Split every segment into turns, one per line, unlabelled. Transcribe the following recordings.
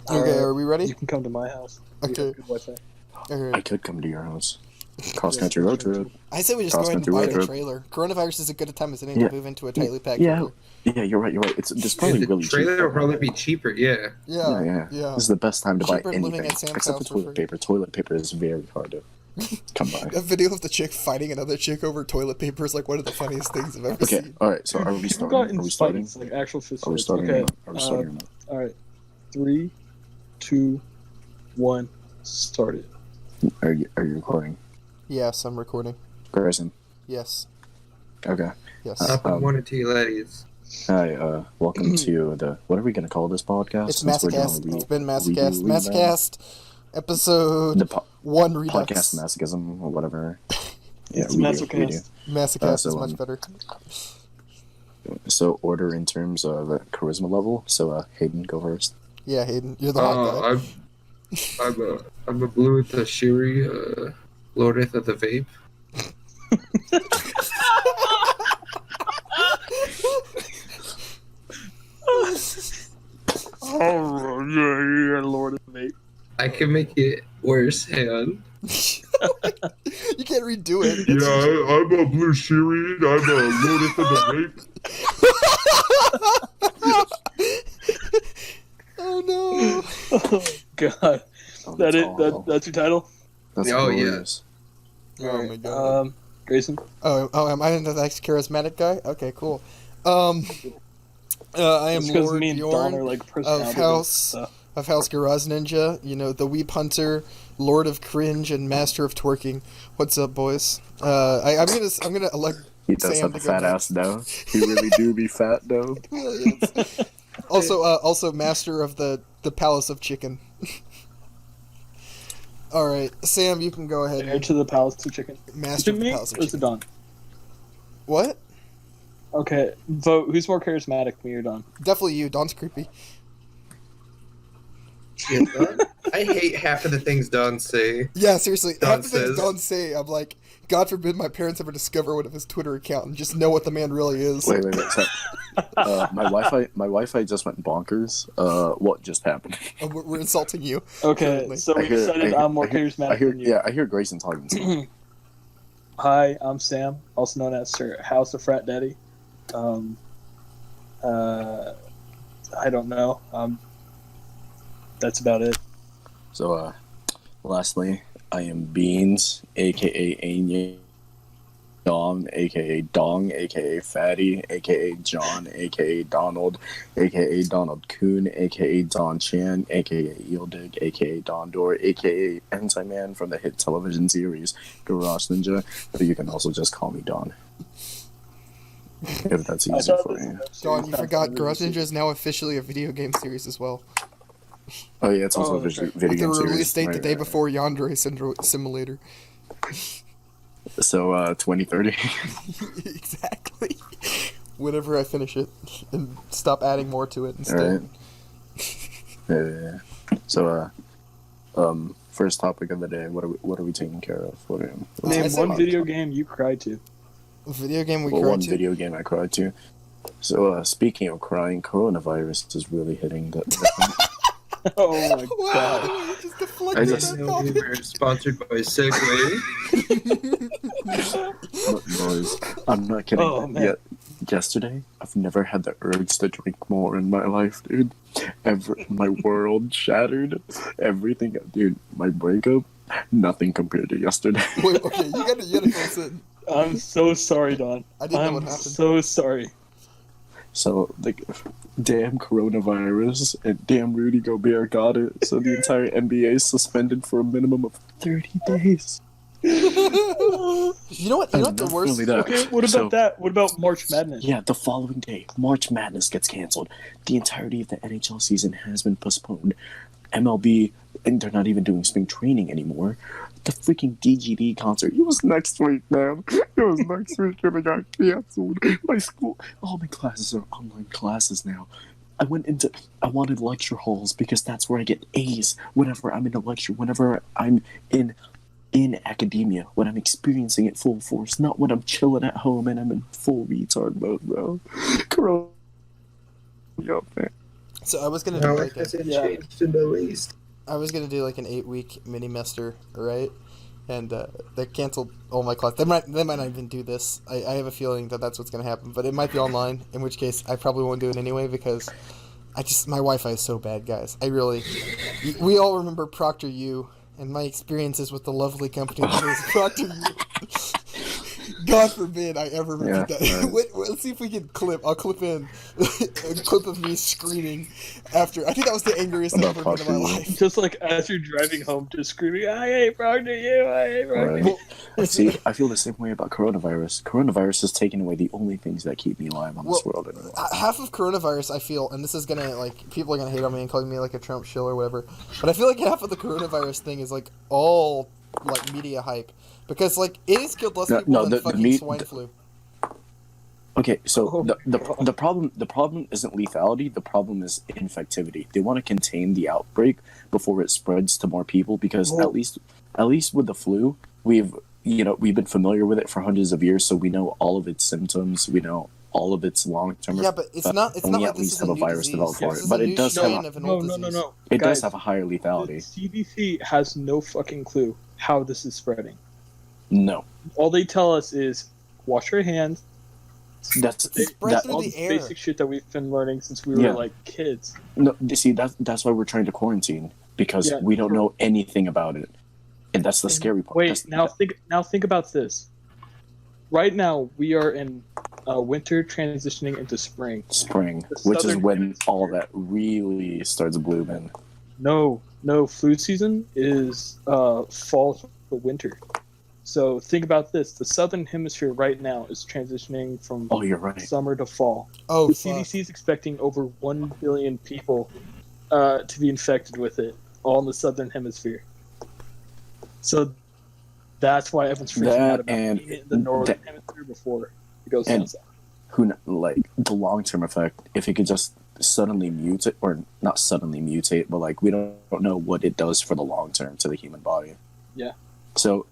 Okay, are we ready?
You can come to my house.
Okay.
Good Wi-Fi.
All
I
right.
could come to your house. Cross country road trip.
I say we just go ahead and buy
Cross-country
the
road trip.
trailer. Coronavirus is as good a time as any
Yeah.
to move into a tightly packed
Yeah.
trailer.
Yeah, you're right. It's probably
the
really cheap.
trailer will probably be cheaper, yeah.
Yeah.
This is the best time to buy
Cheaper than living
anything.
at Sam's
Except for
house for
toilet
free.
paper. Toilet paper is very hard to come by.
That video of the chick fighting another chick over toilet paper is like one of the funniest things I've ever
Okay,
seen.
alright, so are we
People got
starting?
in
Are we starting?
fights, like actual fist
Are we
fights.
starting?
Okay.
Are we starting or not?
All right. 3, 2, 1. Start it.
Are you recording?
Yes, I'm recording.
Grayson?
Yes.
Okay.
Yes.
Up on one or two ladies.
Hi, welcome to the... What are we going to call this podcast?
It's
Since we're
Masocast.
doing
It's been
redo
Masocast.
now.
Masocast episode
The
1 Redux.
podcast masochism or whatever.
It's
we do.
Masocast.
Masocast
so,
is much better.
So order in terms of charisma level. So Hayden, go first.
Yeah, Hayden, you're the hot guy.
I'm a blue with the Shiri, Lordeth of the Vape.
Oh, yeah, Lord of Mate.
I can make it worse, hang on.
You can't redo it.
Yeah, I'm a blue Shiri, I'm a Lordeth of the Vape.
Oh no.
Oh, God. That's your title?
That's
Oh,
glorious.
Oh my god.
Grayson?
Oh, am I the next charismatic guy? Okay, cool. I am
It's because
Lord
me and Don
Bjorn
are like
of
personalities.
House Garage Ninja. You know, the Weep Hunter, Lord of Cringe, and Master of Twerking. What's up, boys? I'm gonna elect
He does
Sam
have a
to go
fat
next.
ass though. He really do be fat though.
Also Master of the Palace of Chicken. All right, Sam, you can go ahead.
Heir to the Palace of Chicken.
Master
Is
of
it
the
me
Palace of
or is it
Chicken.
Don?
What?
Okay, vote. Who's more charismatic, me or Don?
Definitely you. Don's creepy.
I hate half of the things Don say.
Yeah, seriously.
Don
Half the things
says-
Don say, I'm like, God forbid my parents ever discover one of his Twitter account and just know what the man really is.
Wait. So, my Wi-Fi just went bonkers. What just happened?
We're insulting you.
Okay,
Currently.
so we decided I'm more charismatic than you.
I hear Grayson talking to me.
Hi, I'm Sam, also known as Sir House of Frat Daddy. I don't know. That's about it.
So, lastly, I am Beans, aka Anya Dom, aka Dong, aka Fatty, aka John, aka Donald, aka Donald Coon, aka Don Chan, aka Eeldig, aka Don Door, aka Ensign Man from the hit television series Garage Ninja, but you can also just call me Don. If that's
I
easy
thought
for
this
you.
was a
Don,
series,
you
not
forgot
a
Garage
movie.
Ninja is now officially a video game series as well.
Oh yeah, it's also
Oh,
a
that's right.
video
With the
game series.
release date the
Right,
day
right.
before Yandere Simulator.
So 2030.
Exactly. Whenever I finish it and stop adding more to it instead.
Yeah. So first topic of the day. What are we taking care of?
I
Name
said-
one video game you cried to.
Video game we
Well,
cried
one
to.
video game I cried to. So speaking of crying, coronavirus is really hitting the
Oh my god.
Wow, you just deflected
I just-
that
No, we
topic.
were sponsored by Segway.
noise. I'm not kidding.
Oh, man.
Yesterday, I've never had the urge to drink more in my life, dude. My world shattered. Everything, dude. My breakup, nothing compared to yesterday.
Wait, okay, you gotta fill us in.
I'm so sorry, Don.
I didn't know
I'm
what happened.
so sorry.
So, like, damn coronavirus and damn Rudy Gobert got it. So the entire NBA is suspended for a minimum of 30 days.
You know what?
And
The
not
worst?
only that,
Okay, what about
so-
that? What about March Madness?
Yeah, the following day, March Madness gets canceled. The entirety of the NHL season has been postponed. MLB, and they're not even doing spring training anymore. The freaking DGD concert, it was next week, man. It was next week and it got canceled. My school, all my classes are online classes now. I wanted lecture halls because that's where I get A's whenever I'm in a lecture, whenever I'm in academia, when I'm experiencing it full force, not when I'm chilling at home and I'm in full retard mode, bro. Corona. Yo, man.
So I was gonna do
How
like
has it
Yeah.
changed in the least?
I was gonna do like an 8-week mini mester, right? And they canceled all my class. They might not even do this. I have a feeling that that's what's gonna happen, but it might be online. In which case, I probably won't do it anyway because my Wi-Fi is so bad, guys. We all remember Proctor U and my experiences with the lovely company that is Proctor U. God forbid I ever repeat
Yeah,
that.
right.
Let's see if we can clip. I'll clip in a clip of me screaming after. I think that was the angriest I've
About
ever been in my
Procter
life.
Just like as you're driving home, just screaming, "I hate Proctor you! I hate Proctor you!"
Right. See, I feel the same way about coronavirus. Coronavirus has taken away the only things that keep me alive on this world anymore.
Half of coronavirus, I feel, and this is gonna like people are gonna hate on me and calling me like a Trump shill or whatever, but I feel like half of the coronavirus thing is like all like media hype because like it has killed less people than fucking swine flu.
Okay, so
Oh my God.
the problem isn't lethality. The problem is infectivity. They want to contain the outbreak before it spreads to more people because
Whoa.
at least with the flu, we've been familiar with it for hundreds of years, so we know all of its symptoms. We know all of its long-term.
Yeah, but it's not
and we
like
at
this
least
is
have
a
a
new
virus
disease.
developed for
This
it,
is
but
a
it
new
does
strain
have
of an
No,
old
no, no,
disease.
no.
it
Guys,
does have a higher
The
lethality.
CDC has no fucking clue how this is spreading.
No,
All they tell us is wash your hands.
that's
Spread
that.
through
All
the
this
air.
basic shit that we've been learning since we were
Yeah.
like kids.
No, see that's why we're trying to quarantine because
Yeah,
we don't
for-
know anything about it, and that's the scary part.
Wait,
That's-
now think about this. Right now we are in winter transitioning into spring.
spring,
The
which is
southern
when
hemisphere.
all that really starts blooming.
No, flu season is fall to winter. So think about this: the southern hemisphere right now is transitioning from
Oh, you're right.
summer to fall.
Oh,
The
fuck.
CDC is expecting over 1 billion people to be infected with it, all in the southern hemisphere. So that's why everyone's freaking
That
out about
and-
being in the northern hemisphere before it goes down
and-
south.
Like the long-term effect, if it could just suddenly mutate, or not suddenly mutate, but like we don't know what it does for the long term to the human body.
Yeah.
So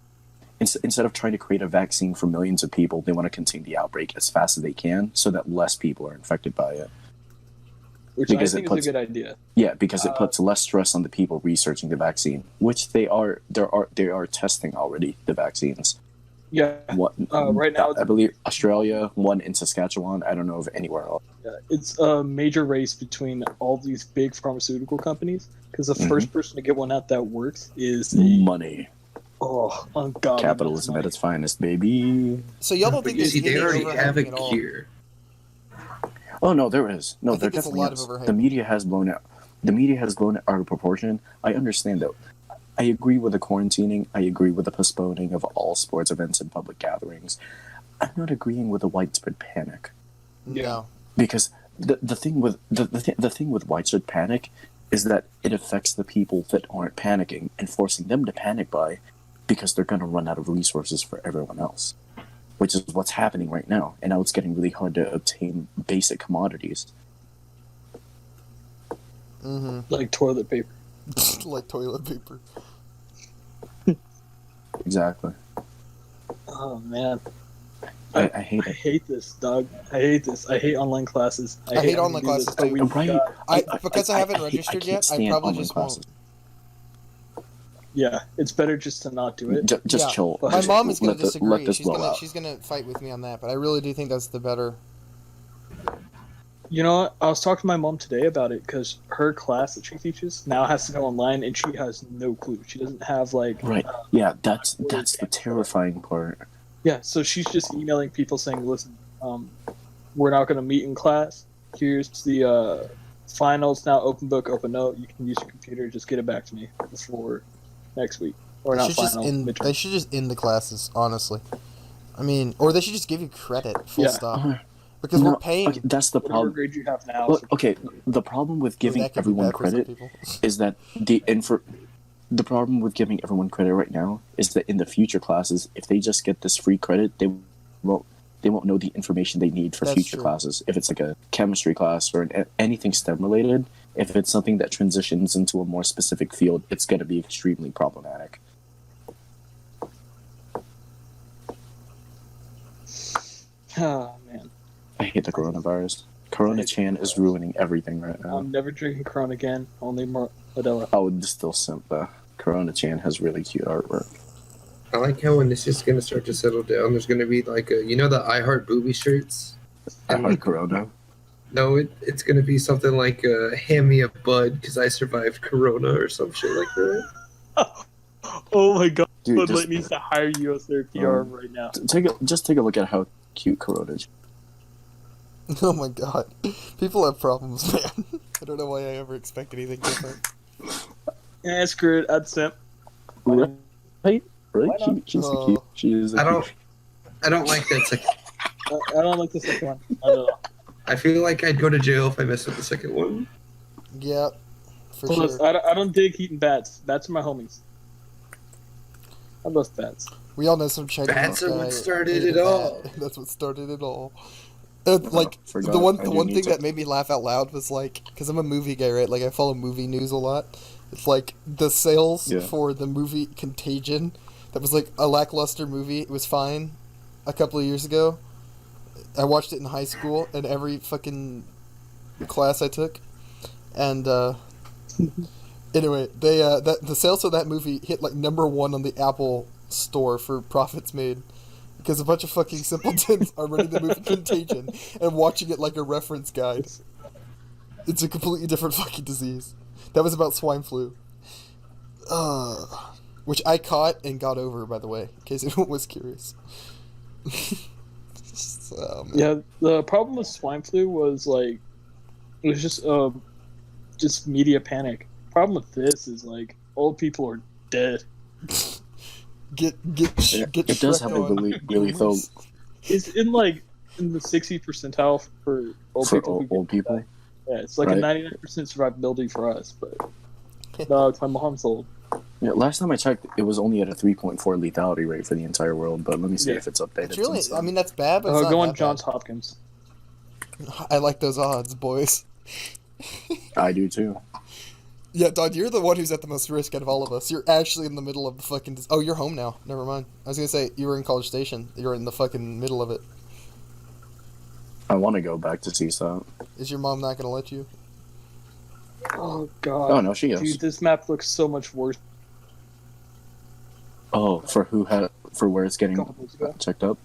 instead of trying to create a vaccine for millions of people, they want to contain the outbreak as fast as they can so that less people are infected by it.
Which
because
I
it
think
puts-
is a good idea.
Yeah, because it puts less stress on the people researching the vaccine, which they are testing already, the vaccines.
Yeah,
What
right now
I believe Australia, one in Saskatchewan. I don't know of anywhere else.
it's a major race between all these big pharmaceutical companies because the
Mhm.
first person to get one out that works is
Money,
ungodly
capitalism at
money.
its finest, baby.
So y'all don't
But
think
you
there's
see, they
any
already have a
overhyping at all?
cure.
Oh no, there is. No,
I
there
think it's a
definitely
lot
is.
of overhype.
The media has blown it. The media has blown it out of proportion. I understand though. I agree with the quarantining. I agree with the postponing of all sports events and public gatherings. I'm not agreeing with the widespread panic
No.
because the thing with the thing with widespread panic is that it affects the people that aren't panicking and forcing them to panic by because they're going to run out of resources for everyone else, which is what's happening right now. And now it's getting really hard to obtain basic commodities.
Mm-hmm.
like toilet paper.
Like toilet paper.
Exactly.
Oh man,
I hate
I
it.
hate this, dog. I hate this. I hate online classes.
I hate
having to
online
do this,
classes,
but
too.
we
Right?
got-
Because I haven't
hate-
registered
can't
yet, I
stand
probably
online
just
classes.
yeah, it's better just to not do it.
Just
Yeah.
chill.
My
My
Just
mom is gonna
let this
disagree.
blow out.
She's gonna fight with me on that, but I really do think that's the better.
You know what? I was talking to my mom today about it because her class that she teaches now has to go online, and she has no clue. She doesn't have like
Right. Yeah, that's the terrifying part.
yeah. So she's just emailing people saying, "Listen, we're not going to meet in class. Here's the finals now. Open book, open note. You can use your computer. Just get it back to me before next week, or
They
not
should just
final.
end.
midterm."
They should just end the classes, honestly. I mean, or they should just give you credit, full
Yeah.
stop. Because
No,
we're paying.
okay, that's the
Whatever
problem.
grade you have now.
Well,
so-
okay, the problem with giving
That could be
everyone
bad for some
credit
people.
is that the problem with giving everyone credit right now is that in the future classes, if they just get this free credit, won't they won't know the information they need for
That's
future
true.
classes. If it's like a chemistry class or anything STEM related, if it's something that transitions into a more specific field, it's going to be extremely problematic.
Oh man.
I hate the coronavirus. Corona Chan is ruining everything right now.
I'm never drinking Corona again. Only Modelo.
I would still simp though. Corona Chan has really cute artwork.
I like how when this is gonna start to settle down, there's gonna be like the I Heart Booby shirts.
I heart Corona.
No, it's gonna be something like hand me a bud because I survived Corona or some shit like that.
Oh my god.
Dude,
Bud
just-
Light needs to hire you as their PR right now.
Just take a look at how cute Corona is.
Oh my god. People have problems, man. I don't know why I ever expect anything different.
Yeah, screw it. I'd simp.
Right? Really?
Why not?
She's
Oh.
cute. She is.
I don't like that second.
I don't like the second one. I don't know.
I feel like I'd go to jail if I messed with the second one.
Yeah, for
Plus,
sure.
I don't dig eating bats. Bats are my homies. I love bats.
We all know some Chinese
Bats are
guy
what started
ate a
it all.
bat. That's what started it all. Like
Forgot
the
I
one
do need
thing
to-
that made me laugh out loud was like, because I'm a movie guy, right? Like I follow movie news a lot. It's like the sales
Yeah.
for the movie Contagion. That was like a lackluster movie. It was fine a couple of years ago. I watched it in high school and every fucking class I took. And anyway, they the sales of that movie hit like #1 on the Apple store for profits made. Because a bunch of fucking simpletons are running the movie Contagion and watching it like a reference guide. It's a completely different fucking disease. That was about swine flu. Which I caught and got over, by the way, in case anyone was curious. So, man.
Yeah, the problem with swine flu was like it was just media panic. Problem with this is like old people are dead.
Get
It does have a really though
It's in the 60th percentile for old
for
people. who get
old people.
that. Yeah, it's like
Right.
a 99% survivability for us, but no, it's my mom's old.
Yeah, last time I checked, it was only at a 3.4 lethality rate for the entire world. But let me see
Yeah.
if it's updated.
It's really,
since then.
I mean, that's bad, but it's not
Go on
that
Johns
bad.
Hopkins.
I like those odds, boys.
I do too.
Yeah, Don, you're the one who's at the most risk out of all of us. You're actually in the middle of the fucking... Oh, you're home now. Never mind. I was gonna say, you were in College Station. You're in the fucking middle of it.
I want to go back to CSAT.
Is your mom not gonna let you?
Oh god.
Oh no, she is.
Dude, this map looks so much worse.
Oh, for where it's getting
Couple ago.
checked up.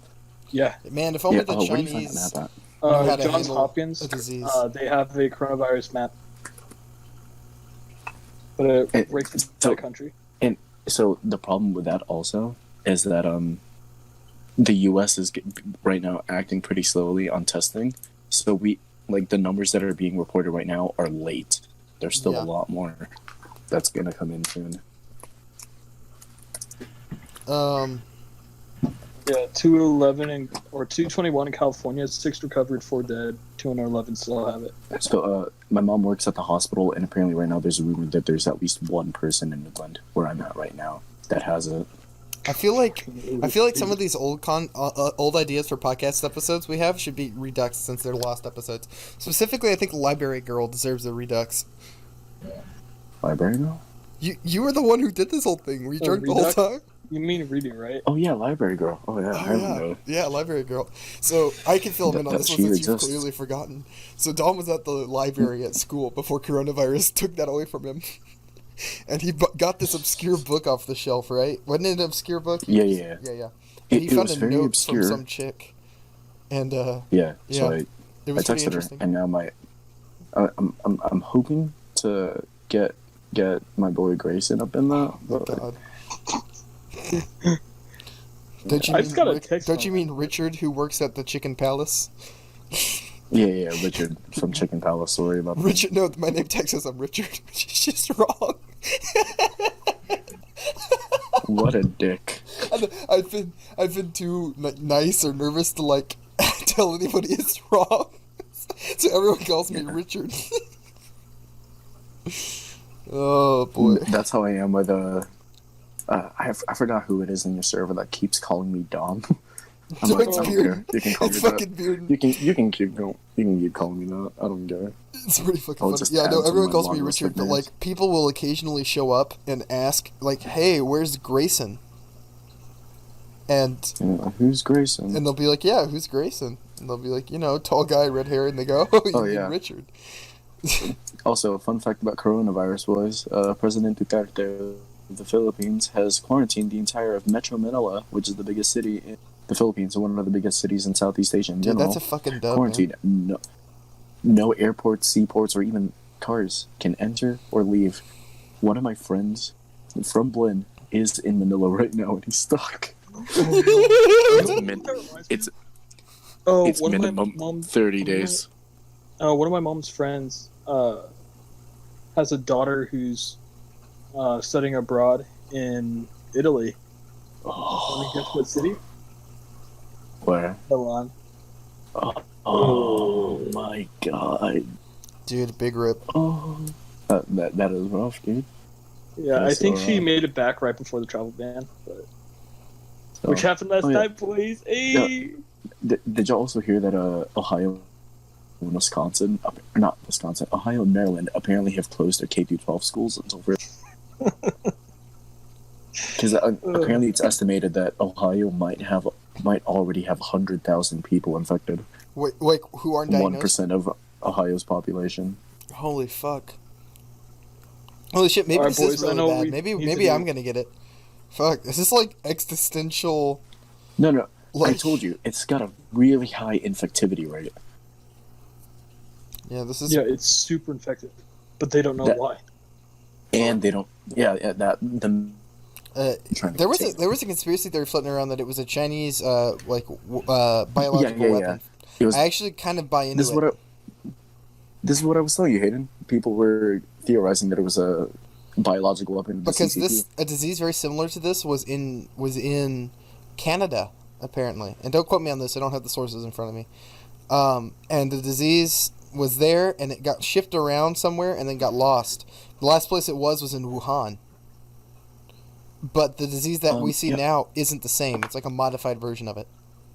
Yeah.
Man, if only
Yeah.
the
Oh, where do you find
Chinese
that map
knew how to
Johns
handle
Hopkins.
a disease.
They have a coronavirus map. But it
And
breaks the
so-
country.
at? So the problem with that also is that the U.S. is right now acting pretty slowly on testing. So the numbers that are being reported right now are late. There's still
Yeah.
a lot more that's gonna come in soon.
Yeah, 211 or 221 in California, 6 recovered, 4 dead, 211 still have it.
So my mom works at the hospital, and apparently right now there's a rumor that there's at least one person in Midland, where I'm at right now, that has it.
I feel like some of these old ideas for podcast episodes we have should be redux since they're lost episodes. Specifically, I think Library Girl deserves a redux.
Library girl?
You were the one who did this whole thing. Were you
Oh,
drunk the whole
redux?
time?
You mean reading, right?
Oh yeah, library girl. Oh yeah, I remember.
Yeah, Library Girl. So I can fill him in on
That
this
she
one since you've
exists.
clearly forgotten. So Dom was at the library at school before coronavirus took that away from him. And he got this obscure book off the shelf, right? Wasn't it an obscure book?
Yeah.
Yeah. And
It
he found
was
a
very
note
obscure.
from some chick. And
Yeah.
Yeah.
So
it
I
was pretty
texted her,
interesting.
and now I'm hoping to get my boy Grayson up in that.
Oh,
But
God. Don't you
I
mean
just got a text
Don't
from
you
him.
mean Richard, who works at the Chicken Palace?
yeah, Richard from Chicken Palace. Sorry about that.
Richard, no, my name tag says I'm Richard, which is just wrong.
What a dick.
And I've been too nice or nervous to like tell anybody it's wrong, so everyone calls me Richard. Oh boy.
That's how I am with I forgot who it is in your server that keeps calling me Dom. I'm like,
It's
I don't
Bearden.
care. You can call
It's
me
fucking
that.
Bearden.
You can keep going. You can keep calling me that. I don't care.
It's pretty fucking
I'll
funny.
just
Yeah,
add
no,
to
everyone
my
calls me
long list
Richard,
of
but
names.
like people will occasionally show up and ask, like, "Hey, where's Grayson?" And
Who's Grayson?
they'll be like, "Yeah, who's Grayson?" And they'll be like, tall guy, red hair, and they go, "Oh, you mean
yeah.
Richard."
Also, a fun fact about coronavirus, boys. President Duterte of the Philippines has quarantined the entire of Metro Manila, which is the biggest city in the Philippines, and one of the biggest cities in Southeast Asia in
Dude,
general.
that's a fucking dub,
Quarantined. No airports, seaports, or even cars can enter or leave. One of my friends from Blinn is in Manila right now, and he's stuck. It's it's
one of my
minimum
mom,
30 days.
one of my mom's friends has a daughter who's studying abroad in Italy. Let me guess what city?
Where?
Milan.
Oh my god.
Dude, big rip.
Oh. That is rough, dude.
Yeah,
That's
I think
so
she
rough.
made it back right before the travel ban, but
So-
which happened last
oh, yeah.
night, boys. Hey.
Did y'all also hear that Ohio and Wisconsin, not Wisconsin, Ohio and Maryland apparently have closed their K-12 schools until because apparently it's estimated that Ohio might already have 100,000 people infected.
Wait, who aren't diagnosed?
1% of Ohio's population.
Holy fuck. Holy shit, maybe
Alright,
this is
boys, I
really
know
bad.
we
Maybe
need to
maybe
do-
I'm gonna get it. Fuck, is this like existential?
No. I
Like,
told you, it's got a really high infectivity rate.
Yeah, this is.
Yeah, it's super infected, but they don't know
That-
why.
And they don't. Yeah,
There was a conspiracy theory floating around that it was a Chinese biological
Yeah.
weapon.
It was.
I actually kind of buy into
This is
it.
what I was telling you, Hayden. People were theorizing that it was a biological weapon. the
Because
CCP.
a disease very similar to this was in Canada apparently, and don't quote me on this. I don't have the sources in front of me. And the disease was there, and it got shipped around somewhere, and then got lost. The last place it was in Wuhan. But the disease that we see
yeah.
now isn't the same. It's like a modified version of it.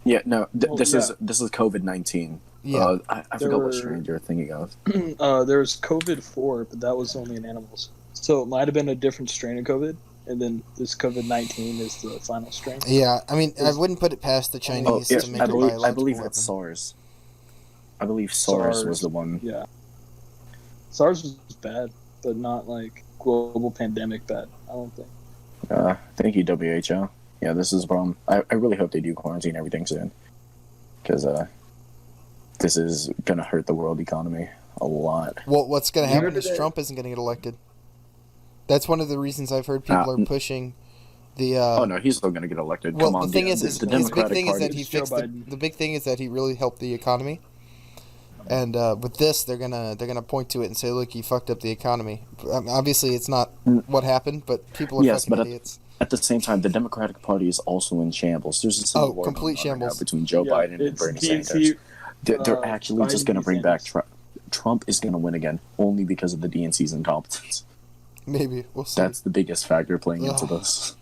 Yeah, no.
Well,
This
yeah.
is COVID-19.
Yeah.
I
There
forgot
were-
what strain you're thinking of.
There's COVID-4, but that was only in animals. So it might have been a different strain of COVID, and then this COVID-19 is the final strain.
Yeah, I mean, I wouldn't put it past the Chinese
Oh, yeah,
to make
I
a
believe
biological
that's
weapon.
SARS. I believe SARS was the one.
Yeah. SARS was bad, but not like global pandemic bad, I don't think.
Thank you, WHO. Yeah, this is a problem. I really hope they do quarantine everything soon, because this is gonna hurt the world economy a lot.
Well, what's going to
Where
happen
did
is
it-
Trump isn't going to get elected. That's one of the reasons I've heard people are pushing the.
Oh no, he's still gonna get elected.
Well,
Come on,
the thing
dude.
is
the
his big
Democratic
thing is
Party.
that he
is Joe
fixed
Biden.
the big thing is that he really helped the economy. And with this, they're gonna point to it and say, "Look, you fucked up the economy." Obviously, it's not what happened, but people are
Yes,
fucking
but
idiots.
At the same time, the Democratic Party is also in shambles. There's a civil war
complete
going on right now
shambles.
between Joe
Yeah,
Biden and
it's
Bernie
DNC,
Sanders. They're actually just
Biden
going to
v.
bring back
Sanders.
Trump is going to win again only because of the DNC's incompetence.
Maybe we'll see.
That's the biggest factor playing into
Ugh.
this.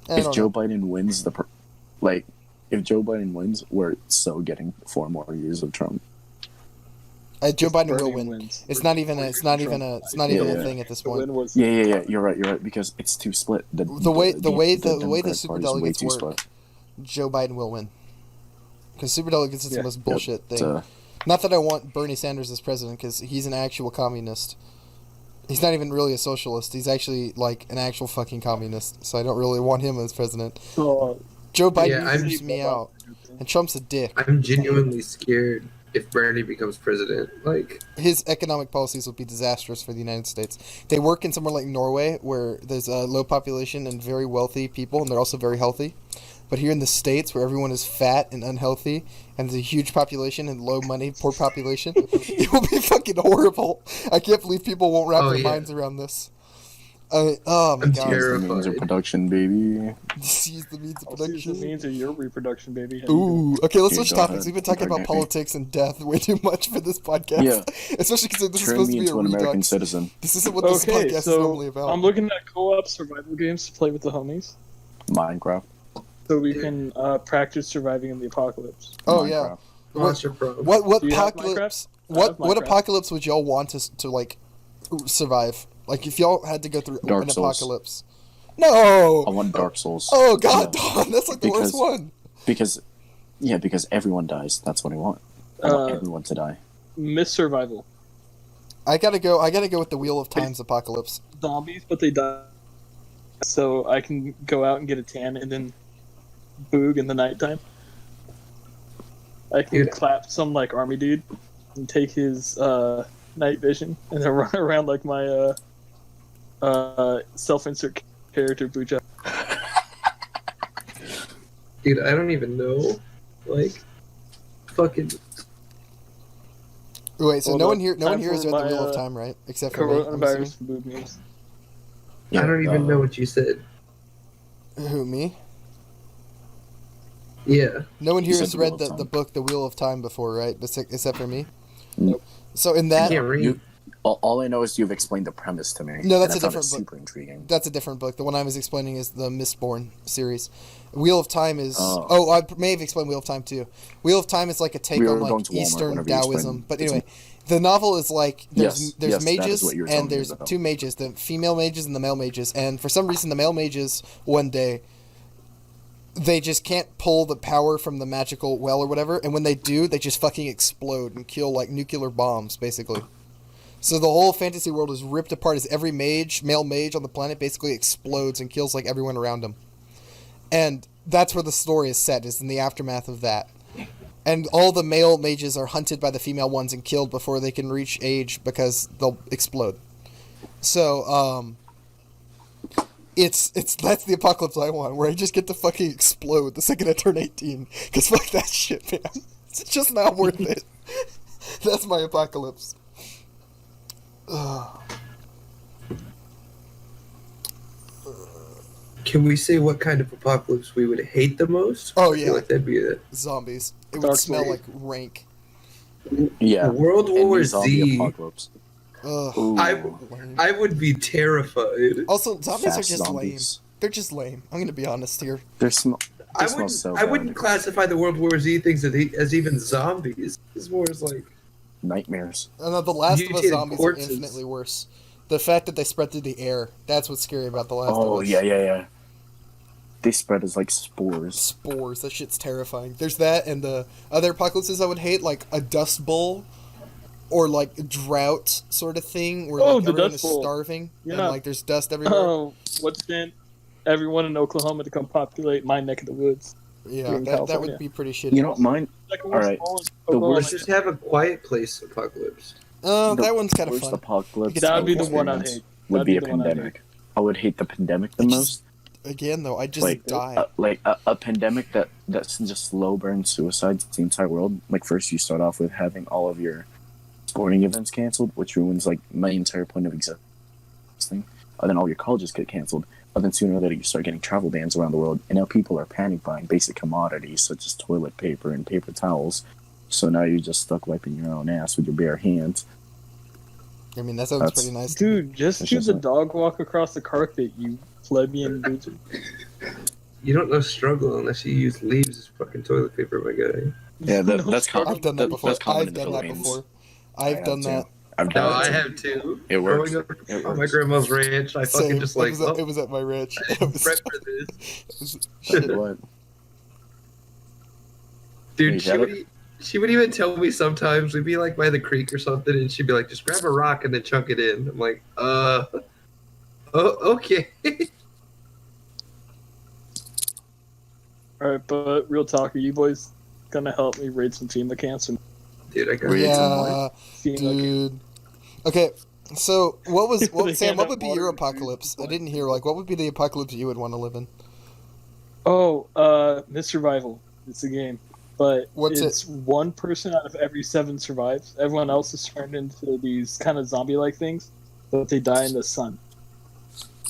I
If
don't
Joe
know.
Biden wins, if Joe Biden wins, we're so getting 4 more years of Trump.
Joe Biden will
Bernie
win.
wins.
It's not even a
Yeah.
thing at this
The
point.
win was
Yeah. You're right. Because it's too split.
The way the
Democratic
super
Party's way
delegates
too
work,
split.
Joe Biden will win. Because super delegates is the
Yeah.
most bullshit
It's,
thing. Not that I want Bernie Sanders as president, because he's an actual communist. He's not even really a socialist. He's actually like an actual fucking communist. So I don't really want him as president.
Oh,
Joe Biden
Yeah, I'm-
freaks me out, and Trump's a dick.
I'm genuinely scared if Bernie becomes president. Like,
His economic policies will be disastrous for the United States. They work in somewhere like Norway, where there's a low population and very wealthy people, and they're also very healthy. But here in the States, where everyone is fat and unhealthy, and there's a huge population and low money, poor population, it will be fucking horrible. I can't believe people won't wrap
Oh,
their
yeah.
minds around this. Oh my
I'm
god.
terrified.
the means of production, baby.
Seize the means of
I'll see the
production.
means of your reproduction, baby. How you doing?
Ooh, okay, let's
Here,
switch
go
topics.
ahead.
We've been talking about
Target me.
politics and death way too much for this podcast.
Yeah.
Especially because this is
Turn
supposed
me
to be a
into an American
redux.
citizen.
This isn't what this
Okay,
podcast is normally
so
about.
I'm looking at co-op survival games to play with the homies,
Minecraft.
so we can practice surviving in the apocalypse.
Oh, yeah.
Minecraft.
Monster Pro.
What
Do you have
apocalypse?
Minecraft? I have
What
Minecraft.
apocalypse would y'all want to like survive? Like if y'all had to go through
Dark
an
Souls.
apocalypse. No.
I want Dark Souls.
Oh God,
No.
Don, that's like the worst
Because-
one.
Because Yeah, because everyone dies. That's what I want. I want
Uh,
everyone to die.
Miss Survival.
I gotta go with the Wheel of Time's apocalypse.
Zombies, but they die. So I can go out and get a tan and then boog in the nighttime. I can
Dude.
clap some like army dude and take his night vision and then run around like my self-insert character Buja.
Dude, I don't even know. Like, fucking.
Wait, so
Hold
no
up.
one here
Time
has
for
read the
my,
Wheel of Time, right? Except for me. I'm assuming.
Coronavirus boob memes.
Yeah,
I don't even know what you said.
Who, me?
Yeah.
No one
You
here
said
has
the Wheel
read
of
the
Time.
book The Wheel of Time before, right? Except for me.
Nope.
So in
I
that,
can't read.
You, all I know is you've explained the premise to me.
No, that's
and
a
I found it
different book.
super intriguing.
that's a different book. The one I was explaining is the Mistborn series. Wheel of Time is.
Oh.
Oh, I may have explained Wheel of Time too. Wheel of Time is like a take
We
on
were
like
going to Walmart
Eastern
whenever you explained
Taoism. But
it to
anyway, the novel is like there's
Yes, that is
mages
what you were telling
and
me
there's
about.
two mages, the female mages and the male mages. And for some reason, the male mages one day they just can't pull the power from the magical well or whatever. And when they do, they just fucking explode and kill like nuclear bombs, basically. So the whole fantasy world is ripped apart as every male mage on the planet basically explodes and kills like everyone around him. And that's where the story is set, is in the aftermath of that. And all the male mages are hunted by the female ones and killed before they can reach age because they'll explode. So, it's that's the apocalypse I want, where I just get to fucking explode the second I turn 18. Because fuck that shit, man. It's just not worth it. That's my apocalypse. Ugh.
Can we say what kind of apocalypse we would hate the most?
Oh,
I
yeah.
feel like that'd be a
Zombies. It would
Dark
smell
Lord.
like rank.
Yeah.
World War
Any zombie
Z.
apocalypse.
Ugh.
Ooh.
I would be terrified.
Also, zombies are
Fast
just
zombies.
lame. They're just lame. I'm gonna be honest here.
They smell
I
so
wouldn't
bad.
classify the World War Z things as even zombies. It's more as like
Nightmares.
The Last of Us
Mutated
zombies
corpses.
are infinitely worse. The fact that they spread through the air, that's what's scary about The Last of
Oh,
Us.
yeah. They spread as like spores.
Spores, that shit's terrifying. There's that, and the other apocalypses I would hate, like a Dust Bowl, or like a drought sort of thing, where
Oh,
like
the
everyone
Dust
is
Bowl.
starving,
You're
and
not-
like there's dust everywhere.
Oh, what's sent everyone in Oklahoma to come populate my neck of the woods?
Yeah,
in
that
California.
would be pretty shitty.
You know, mine.
Second
All
worst
right.
of all is
The
Oklahoma.
let's just have a quiet place apocalypse.
Oh,
the
that one's kind of
worst
fun.
apocalypse
That would be the
I've
one I'd
experienced
hate.
Would
That'd
be
be
a
the one I'd
pandemic. I would hate the pandemic the
I
most.
Again, though, I just
Like,
die.
a pandemic that's just slow burn suicides the entire world. Like first you start off with having all of your sporting events canceled, which ruins like my entire point of existing. And then all your colleges get canceled. And then sooner or later you start getting travel bans around the world. And now people are panic buying basic commodities such as toilet paper and paper towels. So now you're just stuck wiping your own ass with your bare hands.
I mean, that sounds
that's-
pretty nice.
Dude, just
That's
do
just
the
like-
dog walk across the carpet, you plebeian loser.
You don't know struggle unless you use leaves as fucking toilet paper, my guy.
Yeah,
No
that's
struggle.
I've done that before.
That's common
I've
in the
done that
Philippines.
before.
I
I've
have
done
to.
that.
I've
No,
done
I
it.
have too.
It works.
Growing up
It
on my
works.
grandma's ranch, I fucking
Same.
just like,
it was at my ranch.
I
It was,
prep for this.
it was
Tell
shit.
you what.
Dude,
Hey,
she
that-
would, she would even tell me sometimes, we'd be like by the creek or something, and she'd be like, just grab a rock and then chunk it in. I'm like, oh, okay.
Alright, but real talk, are you boys gonna help me raid some FEMA camps? And
Dude, I got
Raid some
Yeah,
FEMA camps?
dude. Okay, so
They
Sam?
hand
What
out
would be
water
your
and food
apocalypse?
and
I didn't hear. Like, what would be the apocalypse you would want to live in?
Oh, Miss Survival. It's a game. But
What's
it's one person out of every 7 survives. Everyone else is turned into these kind of zombie-like things, but they die in the sun.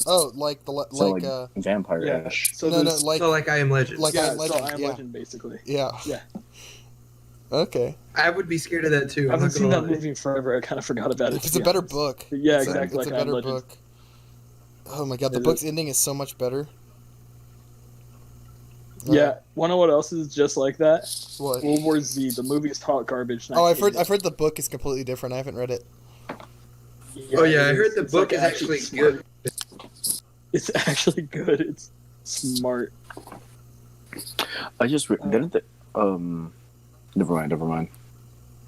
Oh, like
So
like
vampire
Yeah.
ash.
So
no,
there's-
like
so like I Am Legend.
like I
yeah,
Am
so
Legend.
I Am
Yeah,
Legend, basically.
yeah.
Yeah.
Okay,
I would be scared of that too.
I
I'm
haven't
not
seen
gonna
that
lie.
movie in forever. I kind of forgot about it.
it's
to
a
be
better
honest.
book.
But yeah,
It's a-
exactly
It's
like
a
I Am
better
Legend.
book. Oh my god, the
It
book's ending is so much better.
Yeah, wanna know what else is just like that?
What?
World War Z. The movie is hot garbage.
Oh, I've heard the book is completely different. I haven't read it.
Oh yeah, I
it
heard
is.
the
It's,
book
like,
is actually
smart.
good.
It's actually good. It's smart.
I just didn't Never mind.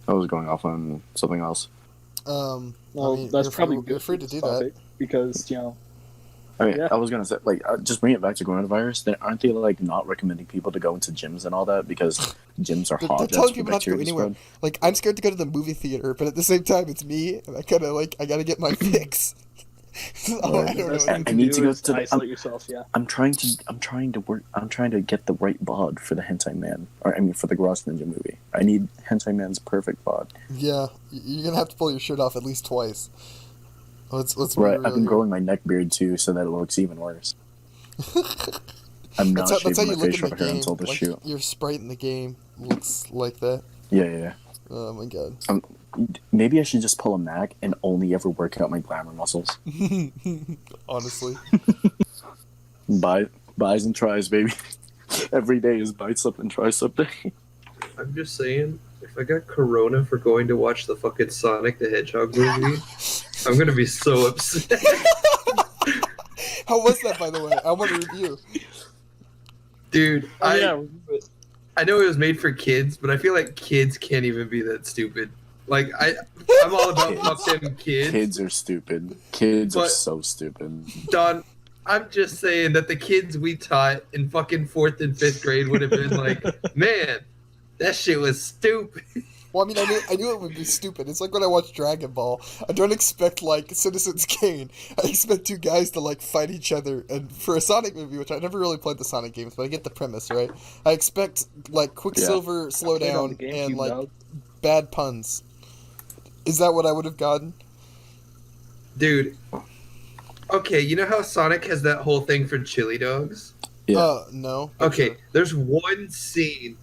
I was going off on something else.
Well,
I mean,
that's
you're
probably
free,
good
you're free
for
to
this
do that.
topic, because
I was gonna say, like, just bring it back to coronavirus. Then aren't they like not recommending people to go into gyms and all that because gyms are
They're
hotbeds
telling
for
people not to go
bacteria
anywhere.
spread?
Like, I'm scared to go to the movie theater, but at the same time, it's me, and I gotta get my fix. So,
Right.
I don't
the
know.
best
What
thing
I
to
need
do
to go
is
to the-
isolate yourself. Yeah.
I'm trying to get the right bod for the Hentai Man, or I mean for the Gross Ninja movie. I need Hentai Man's perfect bod.
Yeah, you're gonna have to pull your shirt off at least twice. Let's be
Right,
real
I've been
here.
growing my neck beard too, so that it looks even worse. I'm not
That's how
shaving
you
my
look in
facial
the
hair
game.
until the
Like,
shoot.
your sprite in the game looks like that.
Yeah.
Oh my god.
Maybe I should just pull a Mac and only ever work out my glamour muscles.
Honestly.
Buys and tries, baby. Every day is bicep and tricep day.
I'm just saying, if I got corona for going to watch the fucking Sonic the Hedgehog movie, I'm gonna be so upset.
How was that, by the way? I want a review.
Dude,
Oh,
I know it was made for kids, but I feel like kids can't even be that stupid. Like I'm all about fuck them kids.
Kids are stupid. Kids are
But-
so stupid.
Don, I'm just saying that the kids we taught in fucking 4th and 5th grade would have been like, man, that shit was stupid.
Well, I mean, I knew it would be stupid. It's like when I watch Dragon Ball. I don't expect, like, Citizen's Kane. I expect two guys to, like, fight each other. And for a Sonic movie, which I never really played the Sonic games, but I get the premise, right? I expect, like, Quicksilver, slow
Played on
down,
the
and,
GameCube,
like,
dog.
bad puns. Is that what I would have gotten?
Dude, okay, you know how Sonic has that whole thing for chili dogs?
Yeah.
No.
Okay, there's one scene.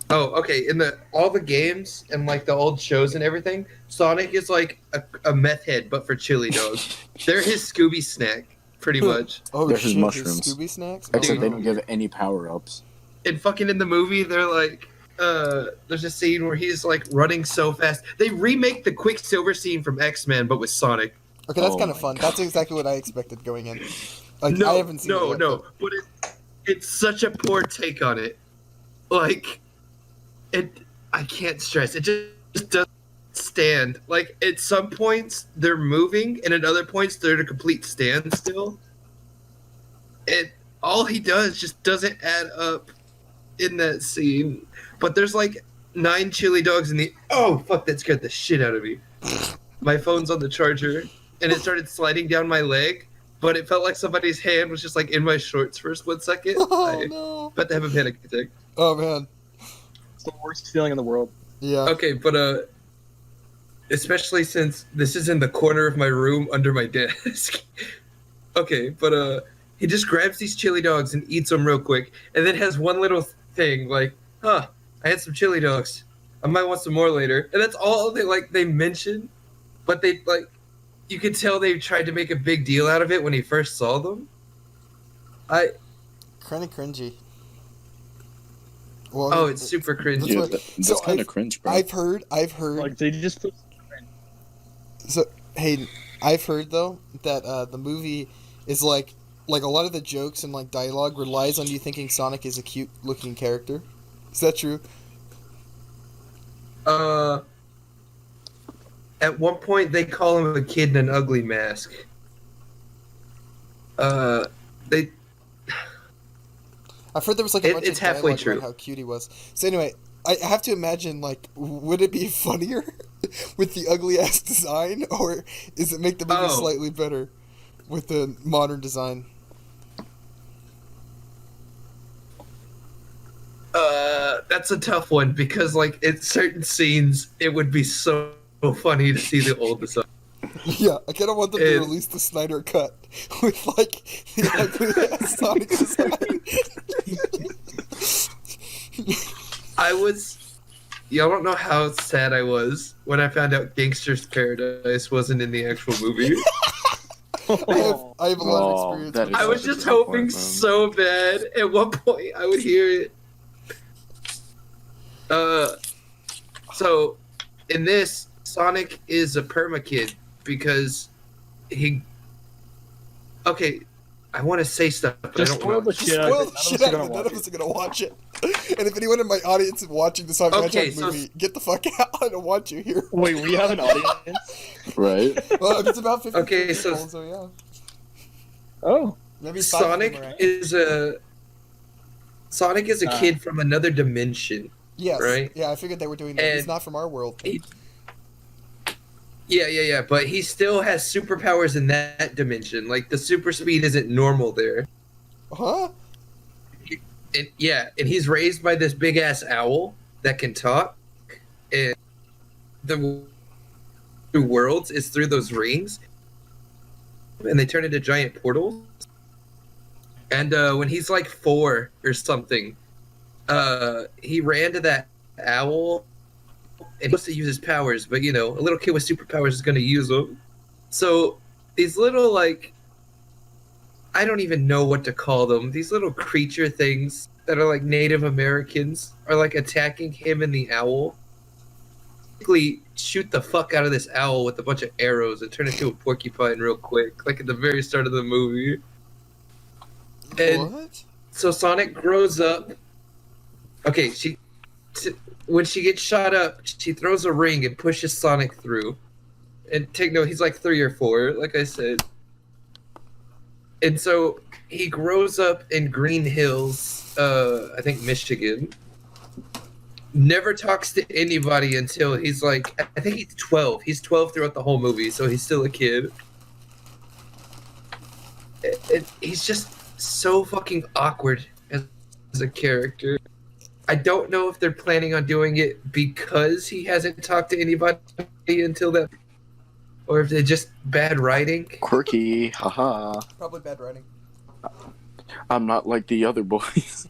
Oh, okay. In all the games and like the old shows and everything, Sonic is like a meth head, but for chili dogs. They're his Scooby snack, pretty much.
Oh,
They're his
shit,
mushrooms.
Scooby snacks?
Except
Oh,
they
no.
don't give any power ups.
And fucking in the movie, they're like, there's a scene where he's like running so fast. They remake the Quicksilver scene from X-Men, but with Sonic.
Okay, that's
Oh
kind of
my
fun.
God.
That's exactly what I expected going in. Like,
No,
I haven't seen it yet,
no. But it's such a poor take on it. Like, I can't stress. It just doesn't stand. Like, at some points, they're moving, and at other points, they're at a complete standstill. And all he does just doesn't add up in that scene. But there's like 9 chili dogs in the. Oh, fuck, that scared the shit out of me. My phone's on the charger, and it started sliding down my leg. But it felt like somebody's hand was just like in my shorts for a split second.
Oh,
I
no.
about to have a panic attack.
Oh, man.
It's the worst feeling in the world.
Yeah.
Okay, but especially since this is in the corner of my room under my desk. Okay, but he just grabs these chili dogs and eats them real quick, and then has one little thing like, "Huh, I had some chili dogs. I might want some more later." And that's all they mention, but they like, you could tell they tried to make a big deal out of it when he first saw them.
Kind of cringy. Well,
Oh, it's super cringy.
That's
Yeah,
what-
that's
so
kind
I've-
of cringe, bro.
I've heard.
Like they just put.
So, Hayden, I've heard though that the movie is like a lot of the jokes and like dialogue relies on you thinking Sonic is a cute looking character. Is that true?
At one point they call him a kid in an ugly mask. They
I've heard there was like a bunch
It's
of
halfway
dialogue
true.
about how cute he was. So anyway, I have to imagine like, would it be funnier with the ugly ass design, or is it make the movie
Oh.
slightly better with the modern design?
That's a tough one because like in certain scenes it would be so funny to see the old design.
Yeah, I kind of want them to
And-
release the Snyder cut with like the ugly ass Sonic design.
I don't know how sad I was when I found out Gangster's Paradise wasn't in the actual movie.
I have a lot
Oh,
of experience.
that
with
is
I was
such a
just
disappointment.
hoping so bad at one point I would hear it. So in this, Sonic is a perma kid because he. Okay, I want to say stuff, but
Just
I don't
spoil
know.
the
Just
shit out
spoil
of it.
the
None of
shit
us are
out of
gonna
it. None
watch
of us are gonna watch it. And if anyone in my audience is watching the Sonic the
Okay,
Hedgehog movie, get the fuck out. I don't want you here.
Wait, we have an audience?
Right?
Well, it's about 50
Okay,
people,
so-
so yeah.
Oh.
Maybe 5 of them
Sonic
are right.
is a kid from another dimension.
Yes.
right?
Yeah, I figured they were doing that. He's
And
not from our world.
Yeah. But he still has superpowers in that dimension. Like the super speed isn't normal there.
Huh?
And he's raised by this big ass owl that can talk. And the worlds is through those rings, and they turn into giant portals. And when he's like 4 or something, he ran to that owl and he wants to use his powers, but a little kid with superpowers is going to use them. So these little, like, I don't even know what to call them. These little creature things that are like Native Americans are like attacking him and the owl. Basically, shoot the fuck out of this owl with a bunch of arrows and turn it into a porcupine real quick, like at the very start of the movie. And
What?
so Sonic grows up. Okay, when she gets shot up, she throws a ring and pushes Sonic through. And take note, he's like 3 or 4, like I said. And so he grows up in Green Hills, I think Michigan. Never talks to anybody until he's like, I think he's 12. He's 12 throughout the whole movie, so he's still a kid. He's just so fucking awkward as a character. I don't know if they're planning on doing it because he hasn't talked to anybody until that, or if they're just bad writing.
Quirky, haha.
Probably bad writing.
I'm not like the other boys.